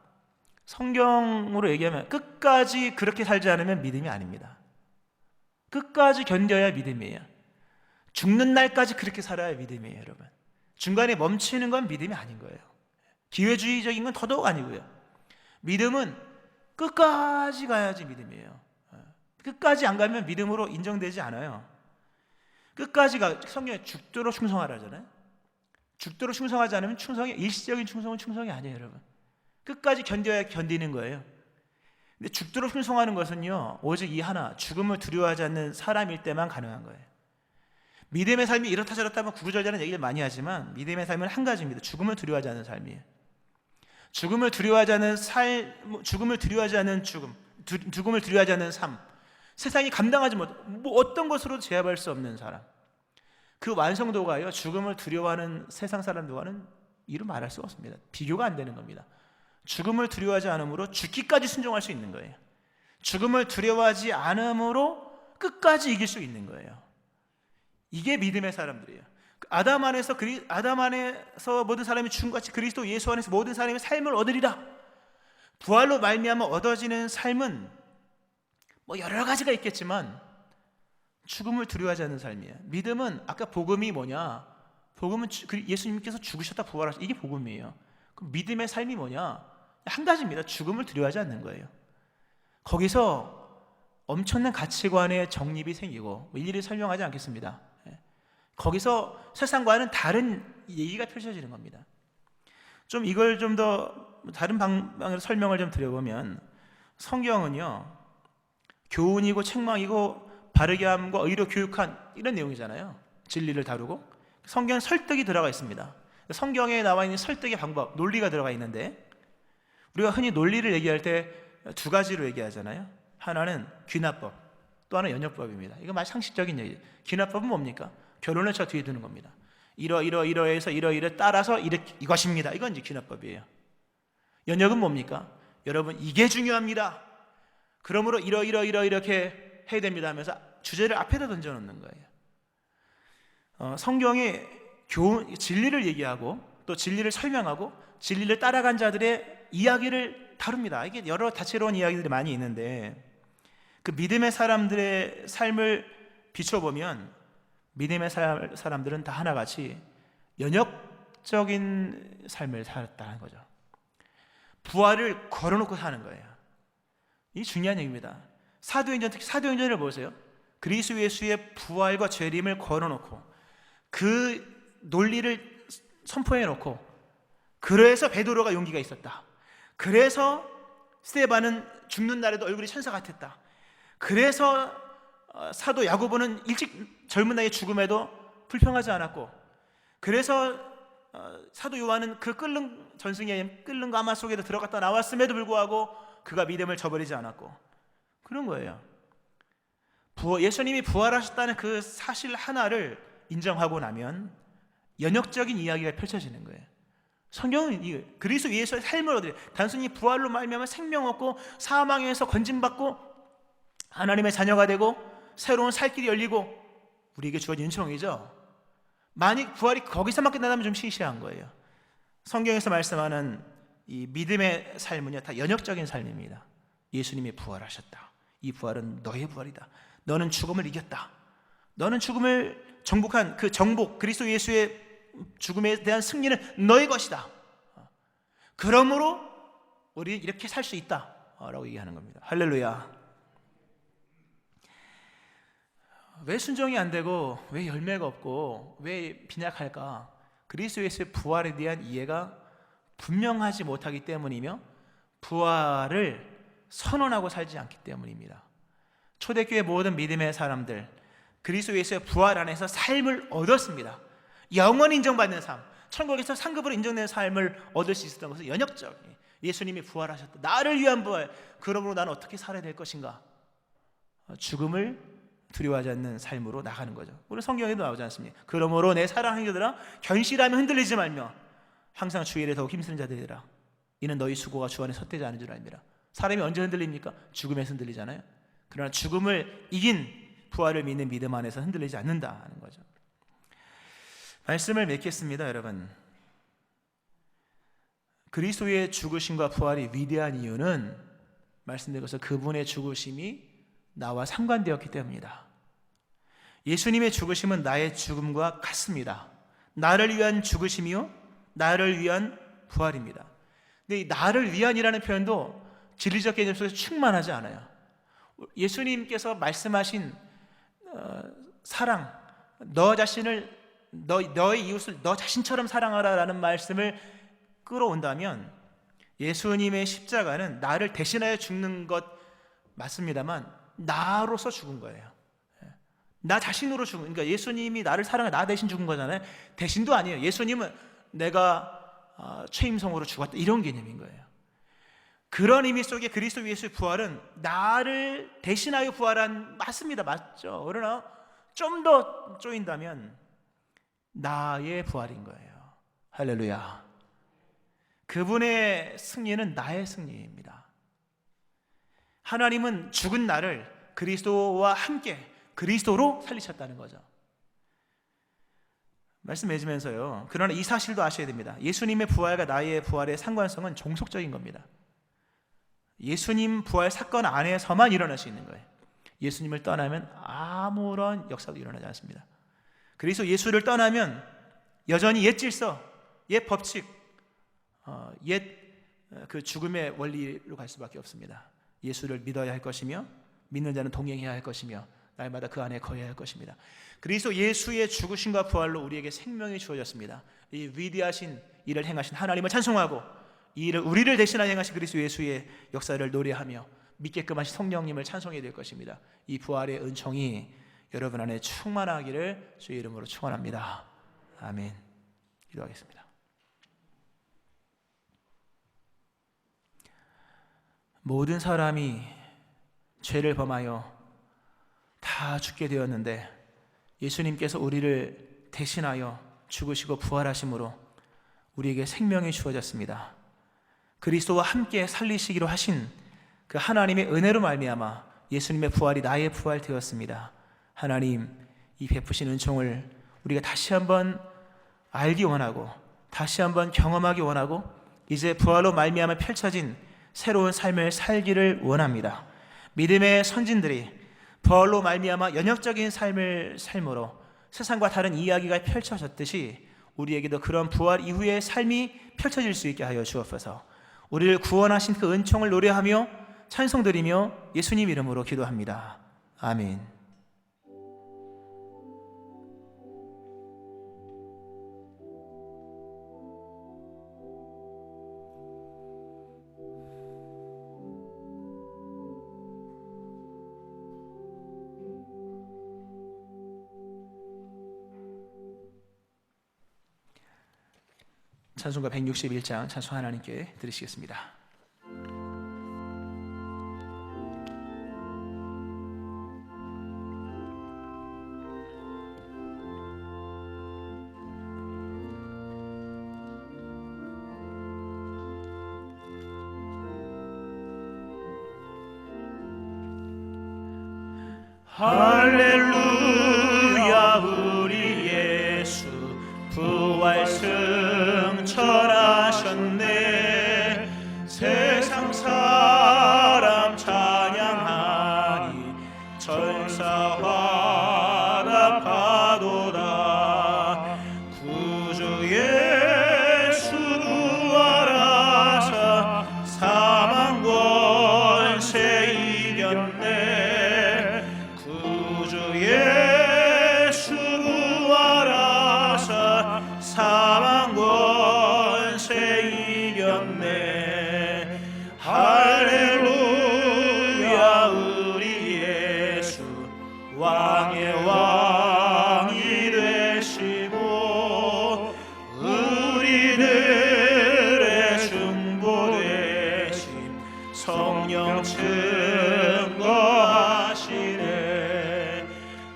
성경으로 얘기하면 끝까지 그렇게 살지 않으면 믿음이 아닙니다. 끝까지 견뎌야 믿음이에요. 죽는 날까지 그렇게 살아야 믿음이에요. 여러분, 중간에 멈추는 건 믿음이 아닌 거예요. 기회주의적인 건 더더욱 아니고요. 믿음은 끝까지 가야지 믿음이에요. 끝까지 안 가면 믿음으로 인정되지 않아요. 끝까지 성경에 죽도록 충성하라 하잖아요. 죽도록 충성하지 않으면 일시적인 충성은 충성이 아니에요. 여러분, 끝까지 견뎌야 견디는 거예요. 근데 죽도록 충성하는 것은요, 오직 이 하나, 죽음을 두려워하지 않는 사람일 때만 가능한 거예요. 믿음의 삶이 이렇다 저렇다 하면 구구절절한 얘기를 많이 하지만 믿음의 삶은 한 가지입니다. 죽음을 두려워하지 않는 삶이에요. 죽음을 두려워하지 않는 삶, 죽음을 두려워하지 않는 죽음을 두려워하지 않는 삶, 세상이 감당하지 못한 어떤 것으로도 제압할 수 없는 사람, 그 완성도가요, 죽음을 두려워하는 세상 사람들과는 이루 말할 수가 없습니다. 비교가 안 되는 겁니다. 죽음을 두려워하지 않으므로 죽기까지 순종할 수 있는 거예요. 죽음을 두려워하지 않으므로 끝까지 이길 수 있는 거예요. 이게 믿음의 사람들이에요. 아담 안에서 모든 사람이 죽음같이 그리스도 예수 안에서 모든 사람이 삶을 얻으리라. 부활로 말미암아 얻어지는 삶은 여러 가지가 있겠지만 죽음을 두려워하지 않는 삶이에요. 믿음은 아까 복음이 뭐냐? 복음은 예수님께서 죽으셨다 부활하셨다, 이게 복음이에요. 그럼 믿음의 삶이 뭐냐? 한 가지입니다. 죽음을 두려워하지 않는 거예요. 거기서 엄청난 가치관의 정립이 생기고 일일이 설명하지 않겠습니다. 거기서 세상과는 다른 얘기가 펼쳐지는 겁니다. 좀 이걸 좀 더 다른 방향으로 설명을 좀 드려보면, 성경은요, 교훈이고 책망이고 바르게 함과 의로 교육한 이런 내용이잖아요. 진리를 다루고 성경은 설득이 들어가 있습니다. 성경에 나와 있는 설득의 방법, 논리가 들어가 있는데, 우리가 흔히 논리를 얘기할 때 두 가지로 얘기하잖아요. 하나는 귀납법, 또 하나는 연역법입니다. 이거 말 상식적인 얘기예요. 귀납법은 뭡니까? 결론을 저 뒤에 두는 겁니다. 이러해서 이러이러 따라서 이것입니다. 이건 이제 귀납법이에요. 연역은 뭡니까? 여러분, 이게 중요합니다. 그러므로 이렇게 해야 됩니다 하면서 주제를 앞에다 던져놓는 거예요. 성경에 진리를 얘기하고 또 진리를 설명하고 진리를 따라간 자들의 이야기를 다룹니다. 이게 여러 다채로운 이야기들이 많이 있는데, 그 믿음의 사람들의 삶을 비춰보면 믿음의 사람들은 다 하나같이 연역적인 삶을 살았다는 거죠. 부활을 걸어놓고 사는 거예요. 이게 중요한 얘기입니다. 사도행전, 특히 사도행전을 보세요. 그리스도 예수의 부활과 재림을 걸어놓고 그 논리를 선포해놓고, 그래서 베드로가 용기가 있었다. 그래서 스데반은 죽는 날에도 얼굴이 천사 같았다. 그래서 사도 야고보는 일찍 젊은 나이에 죽음에도 불평하지 않았고, 그래서 사도 요한은 그 끓는 전승에 끓는 가마 속에도 들어갔다 나왔음에도 불구하고 그가 믿음을 저버리지 않았고, 그런 거예요. 예수님이 부활하셨다는 그 사실 하나를 인정하고 나면 연역적인 이야기가 펼쳐지는 거예요. 성경은 그리스도 예수의 삶을 얻으려, 단순히 부활로 말미암아 생명 얻고 사망에서 건짐받고 하나님의 자녀가 되고 새로운 살 길이 열리고 우리에게 주어진 은총이죠. 만약 부활이 거기서만 끝나면 좀 시시한 거예요. 성경에서 말씀하는 이 믿음의 삶은요, 다 연역적인 삶입니다. 예수님이 부활하셨다. 이 부활은 너의 부활이다. 너는 죽음을 이겼다. 너는 죽음을 정복한 그 정복, 그리스도 예수의 죽음에 대한 승리는 너의 것이다. 그러므로 우리 이렇게 살 수 있다 라고 얘기하는 겁니다. 할렐루야. 왜 순종이 안 되고 왜 열매가 없고 왜 빈약할까? 그리스도 예수의 부활에 대한 이해가 분명하지 못하기 때문이며 부활을 선언하고 살지 않기 때문입니다. 초대교회 모든 믿음의 사람들, 그리스도 예수의 부활 안에서 삶을 얻었습니다. 영원히 인정받는 삶, 천국에서 상급으로 인정되는 삶을 얻을 수 있었던 것은 연역적인, 예수님이 부활하셨다. 나를 위한 부활. 그러므로 나는 어떻게 살아야 될 것인가? 죽음을 두려워하지 않는 삶으로 나가는 거죠. 우리 성경에도 나오지 않습니까? 그러므로 내 사랑하는 자들아 견실하며 흔들리지 말며 항상 주의 일에 더욱 힘쓰는 자들이라. 이는 너희 수고가 주 안에 헛되지 않은 줄 알미라. 사람이 언제 흔들립니까? 죽음에서 흔들리잖아요. 그러나 죽음을 이긴 부활을 믿는 믿음 안에서 흔들리지 않는다는 거죠. 말씀을 맺겠습니다, 여러분. 그리스도의 죽으심과 부활이 위대한 이유는 말씀드린 것처럼 그분의 죽으심이 나와 상관되었기 때문이다. 예수님의 죽으심은 나의 죽음과 같습니다. 나를 위한 죽으심이요, 나를 위한 부활입니다. 근데 이 나를 위한이라는 표현도 진리적 개념 속에서 충만하지 않아요. 예수님께서 말씀하신 사랑, 너 자신을 너의 이웃을 너 자신처럼 사랑하라라는 말씀을 끌어온다면 예수님의 십자가는 나를 대신하여 죽는 것 맞습니다만 나로서 죽은 거예요. 나 자신으로 죽은, 그러니까 예수님이 나를 사랑해 나 대신 죽은 거잖아요. 대신도 아니에요. 예수님은 내가 최임성으로 죽었다 이런 개념인 거예요. 그런 의미 속에 그리스도 예수의 부활은 나를 대신하여 부활한, 맞습니다. 맞죠. 그러나 좀 더 쪼인다면 나의 부활인 거예요. 할렐루야. 그분의 승리는 나의 승리입니다. 하나님은 죽은 나를 그리스도와 함께 그리스도로 살리셨다는 거죠. 말씀 맺으면서요, 그러나 이 사실도 아셔야 됩니다. 예수님의 부활과 나의 부활의 상관성은 종속적인 겁니다. 예수님 부활 사건 안에서만 일어날 수 있는 거예요. 예수님을 떠나면 아무런 역사도 일어나지 않습니다. 그래서 예수를 떠나면 여전히 옛 질서, 옛 법칙, 옛 그 죽음의 원리로 갈 수밖에 없습니다. 예수를 믿어야 할 것이며 믿는 자는 동행해야 할 것이며 날마다 그 안에 거해야 할 것입니다. 그리스도 예수의 죽으심과 부활로 우리에게 생명이 주어졌습니다. 이 위대하신 일을 행하신 하나님을 찬송하고 이 일을 우리를 대신하여 행하신 그리스도 예수의 역사를 노래하며 믿게끔 하신 성령님을 찬송해야 될 것입니다. 이 부활의 은총이 여러분 안에 충만하기를 주의 이름으로 축원합니다. 아멘. 기도하겠습니다. 모든 사람이 죄를 범하여 다 죽게 되었는데 예수님께서 우리를 대신하여 죽으시고 부활하심으로 우리에게 생명이 주어졌습니다. 그리스도와 함께 살리시기로 하신 그 하나님의 은혜로 말미암아 예수님의 부활이 나의 부활 되었습니다. 하나님, 이 베푸신 은총을 우리가 다시 한번 알기 원하고 다시 한번 경험하기 원하고 이제 부활로 말미암아 펼쳐진 새로운 삶을 살기를 원합니다. 믿음의 선진들이 부활로 말미암아 연역적인 삶을 삶으로 세상과 다른 이야기가 펼쳐졌듯이 우리에게도 그런 부활 이후의 삶이 펼쳐질 수 있게 하여 주옵소서. 우리를 구원하신 그 은총을 노래하며 찬송드리며 예수님 이름으로 기도합니다. 아멘. 찬송가 161장 찬송 하나님께 드리시겠습니다. 할렐루야 우리 예수 부활 승천하셨네. 세상 사람 찬양하니 천사 화답하도다. 구주 예수 부활하사 사망 권세 이겼네. 구주 예수 부활하사 사망 권세 이겼네. 할렐루야 우리 예수 왕의 왕이 되시고 우리들의 중보 되심 성령 증거하시네.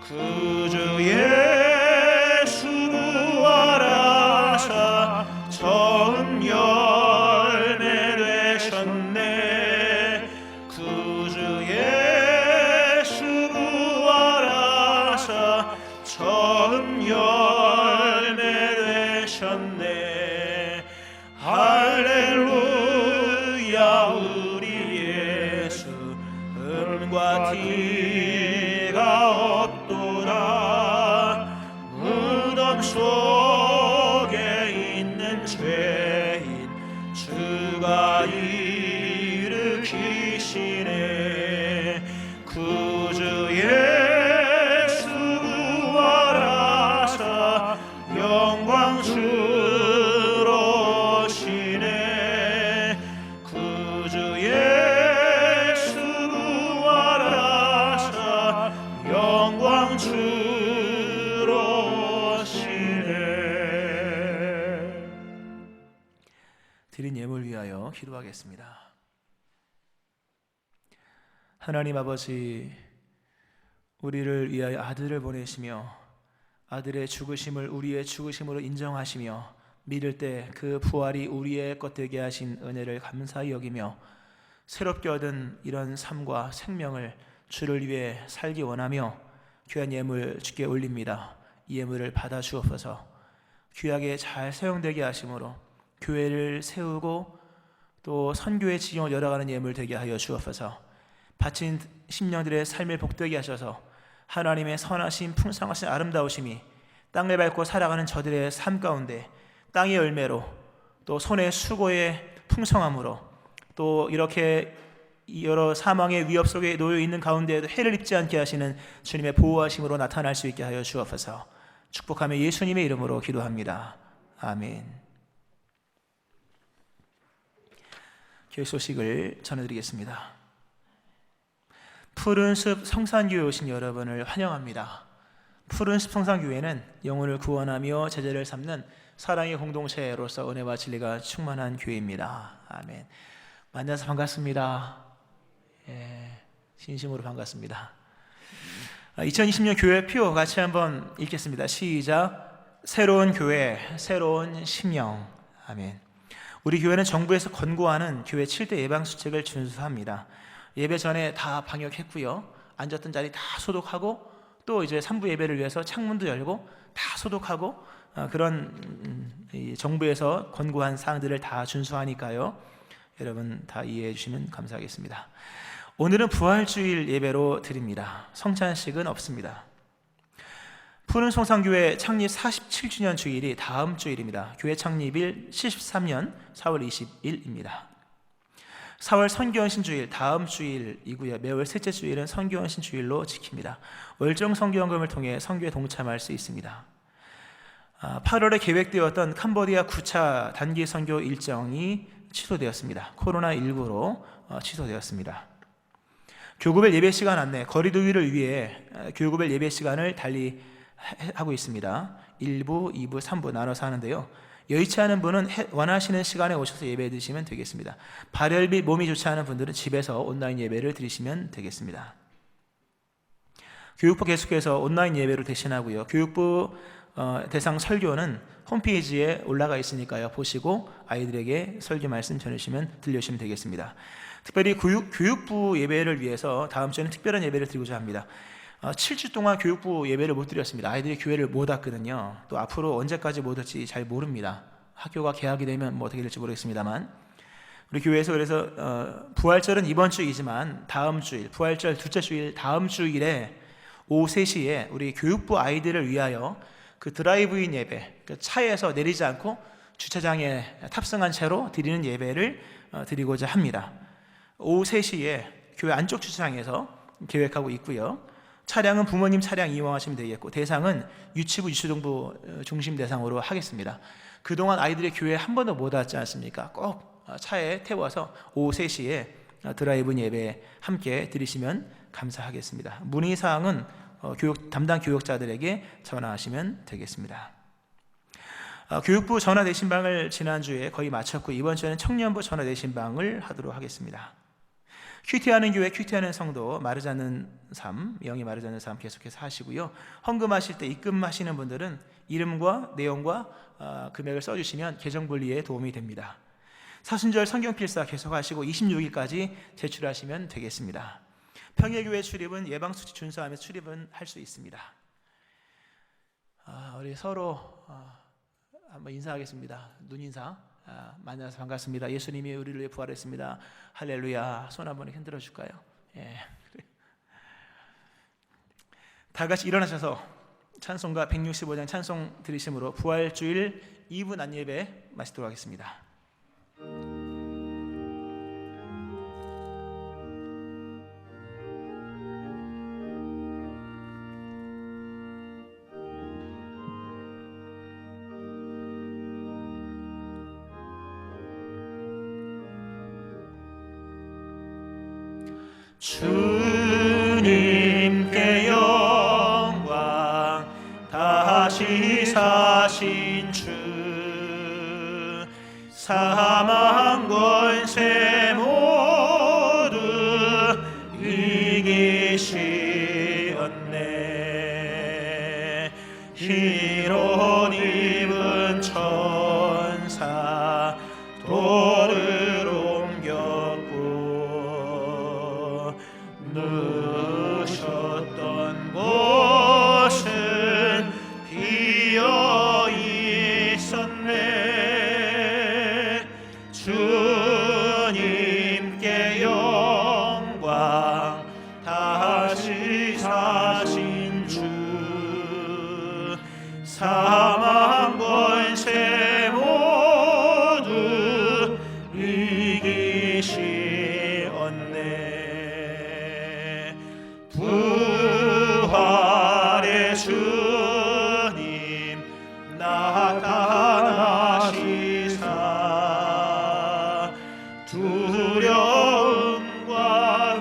구주 예수 부활하사 처음 열매 되셨네. 구주 예수 부활하사 처음 열매 되셨네. 할렐루야 우리 예수 은과 티가 없도다. 무덤 속에 있는 죄인 주가 일으키시네. 구주 예수 부활하사 영광 주로 오시네. 구주 예수 부활하사 영광 주로 오시네. 드린 예물 위하여 기도하겠습니다. 하나님 아버지, 우리를 위하여 아들을 보내시며 아들의 죽으심을 우리의 죽으심으로 인정하시며 믿을 때 그 부활이 우리의 것 되게 하신 은혜를 감사히 여기며 새롭게 얻은 이런 삶과 생명을 주를 위해 살기 원하며 귀한 예물 주께 올립니다. 이 예물을 받아 주옵소서. 귀하게 잘 사용되게 하심으로 교회를 세우고 또 선교의 지경을 열어가는 예물 되게 하여 주옵소서. 바친 심령들의 삶을 복되게 하셔서 하나님의 선하심 풍성하신 아름다우심이 땅을 밟고 살아가는 저들의 삶 가운데 땅의 열매로 또 손의 수고의 풍성함으로 또 이렇게 여러 사망의 위협 속에 놓여 있는 가운데에도 해를 입지 않게 하시는 주님의 보호하심으로 나타날 수 있게 하여 주옵소서. 축복하며 예수님의 이름으로 기도합니다. 아멘. 교회 소식을 전해드리겠습니다. 푸른숲 성산교회 오신 여러분을 환영합니다. 푸른숲 성산교회는 영혼을 구원하며 제자를 삼는 사랑의 공동체로서 은혜와 진리가 충만한 교회입니다. 아멘. 만나서 반갑습니다. 진심으로 반갑습니다. 2020년 교회표 같이 한번 읽겠습니다. 시작. 새로운 교회, 새로운 심령. 아멘. 우리 교회는 정부에서 권고하는 교회 7대 예방수칙을 준수합니다. 예배 전에 다 방역했고요. 앉았던 자리 다 소독하고 또 이제 3부 예배를 위해서 창문도 열고 다 소독하고 그런 정부에서 권고한 사항들을 다 준수하니까요. 여러분 다 이해해 주시면 감사하겠습니다. 오늘은 부활주일 예배로 드립니다. 성찬식은 없습니다. 푸른 성산교회 창립 47주년 주일이 다음 주일입니다. 교회 창립일 73년 4월 20일입니다. 4월 선교헌신 주일 다음 주일이고요. 매월 셋째 주일은 선교헌신 주일로 지킵니다. 월정 선교헌금을 통해 선교에 동참할 수 있습니다. 8월에 계획되었던 캄보디아 9차 단기 선교 일정이 취소되었습니다. 코로나19로 취소되었습니다. 교구별 예배 시간 안내, 거리두기를 위해 교구별 예배 시간을 달리 하고 있습니다. 1부, 2부, 3부 나눠서 하는데요. 여의치 않은 분은 원하시는 시간에 오셔서 예배 드리시면 되겠습니다. 발열 및 몸이 좋지 않은 분들은 집에서 온라인 예배를 드리시면 되겠습니다. 교육부 계속해서 온라인 예배를 대신하고요. 교육부 대상 설교는 홈페이지에 올라가 있으니까요. 보시고 아이들에게 설교 말씀 들려주시면 되겠습니다. 특별히 교육부 예배를 위해서 다음 주에는 특별한 예배를 드리고자 합니다. 7주 동안 교육부 예배를 못 드렸습니다. 아이들이 교회를 못 왔거든요. 또 앞으로 언제까지 못 올지 잘 모릅니다. 학교가 개학이 되면 뭐 어떻게 될지 모르겠습니다만, 우리 교회에서 그래서 부활절은 이번 주이지만 다음 주일, 부활절 둘째 주일 다음 주일에 오후 3시에 우리 교육부 아이들을 위하여 그 드라이브인 예배, 그 차에서 내리지 않고 주차장에 탑승한 채로 드리는 예배를 드리고자 합니다. 오후 3시에 교회 안쪽 주차장에서 계획하고 있고요. 차량은 부모님 차량 이용하시면 되겠고, 대상은 유치부, 유치동부 중심 대상으로 하겠습니다. 그동안 아이들이 교회에 한 번도 못 왔지 않습니까? 꼭 차에 태워서 오후 3시에 드라이브인 예배 함께 드리시면 감사하겠습니다. 문의사항은 담당 교육자들에게 전화하시면 되겠습니다. 교육부 전화대신방을 지난주에 거의 마쳤고, 이번 주에는 청년부 전화대신방을 하도록 하겠습니다. 큐티하는 교회, 큐티하는 성도, 마르지 않는 삶, 영이 마르지 않는 삶 계속해서 하시고요. 헌금하실 때 입금하시는 분들은 이름과 내용과 금액을 써주시면 계정분리에 도움이 됩니다. 사순절 성경필사 계속하시고 26일까지 제출하시면 되겠습니다. 평일교회 출입은 예방수칙 준수하며 출입은 할 수 있습니다. 우리 서로 한번 인사하겠습니다. 눈인사. 만나서 반갑습니다. 예수님이 우리를 위해 부활했습니다. 할렐루야. 손 한번 흔들어 줄까요? 예. 다 같이 일어나셔서 찬송가 165장 찬송 들으심으로 부활주일 2부 안예배 마치도록 하겠습니다. 주님께 영광, 다시 사신 주, 사망 권세 모두 이기시었네. 흰옷 입은 천사 돌을 옮겼고, 누우셨던 곳은 비어 있었네. 주님께 영광, 다시 사신 주, 사망 권세 모두 이기시었네. 부활의 주님 나타나시사, 두려움과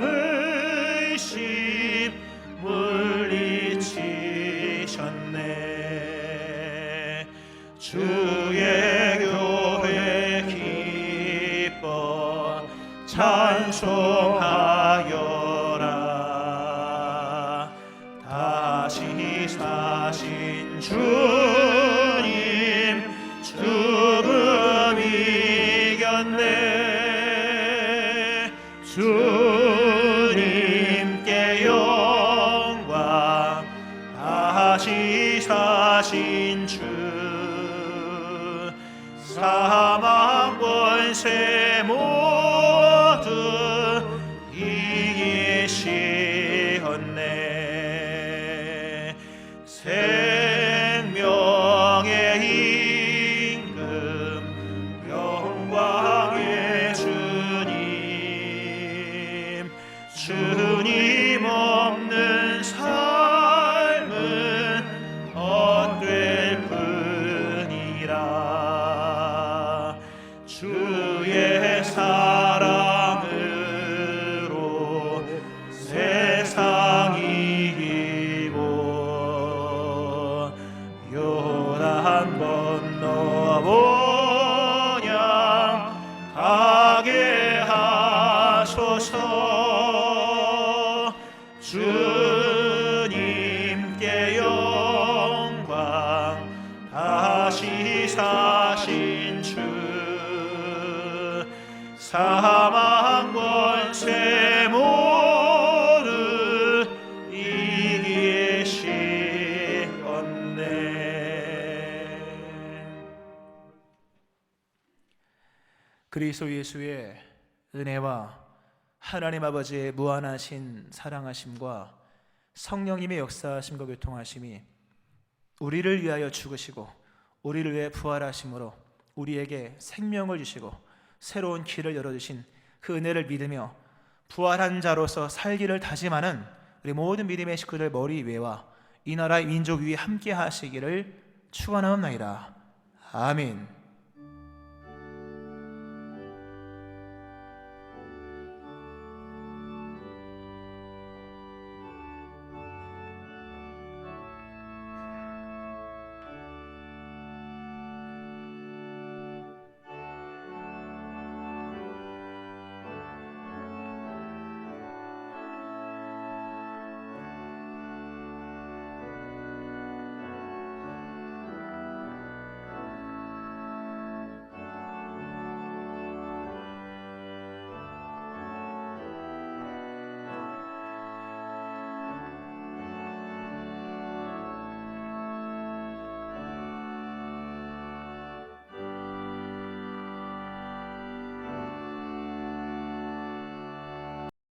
의심 물리치셨네. 주의 교회 기뻐 찬송하여라. 다시 사신 주님 죽음 이겼네. 주님께 영광, 다시 사신 주, 사망 권세 모두 이기시었네. 생명의 임금, 영광의 주님, 주님 없는 삶은 헛될 뿐이라. 주의 사랑으로 세상 이기고, 요단 건너 본향 가게 하소서. 주님께 영광, 다시 사신 주, 사망 권세 모두 이기 그리스도 예수의 은혜와 하나님 아버지의 무한하신 사랑하심과 성령님의 역사하심과 교통하심이 우리를 위하여 죽으시고 우리를 위해 부활하심으로 우리에게 생명을 주시고 새로운 길을 열어주신 그 은혜를 믿으며 부활한 자로서 살기를 다짐하는 우리 모든 믿음의 식구들 머리 위에와 이 나라의 민족 위에 함께 하시기를 축원하옵나이다. 아멘.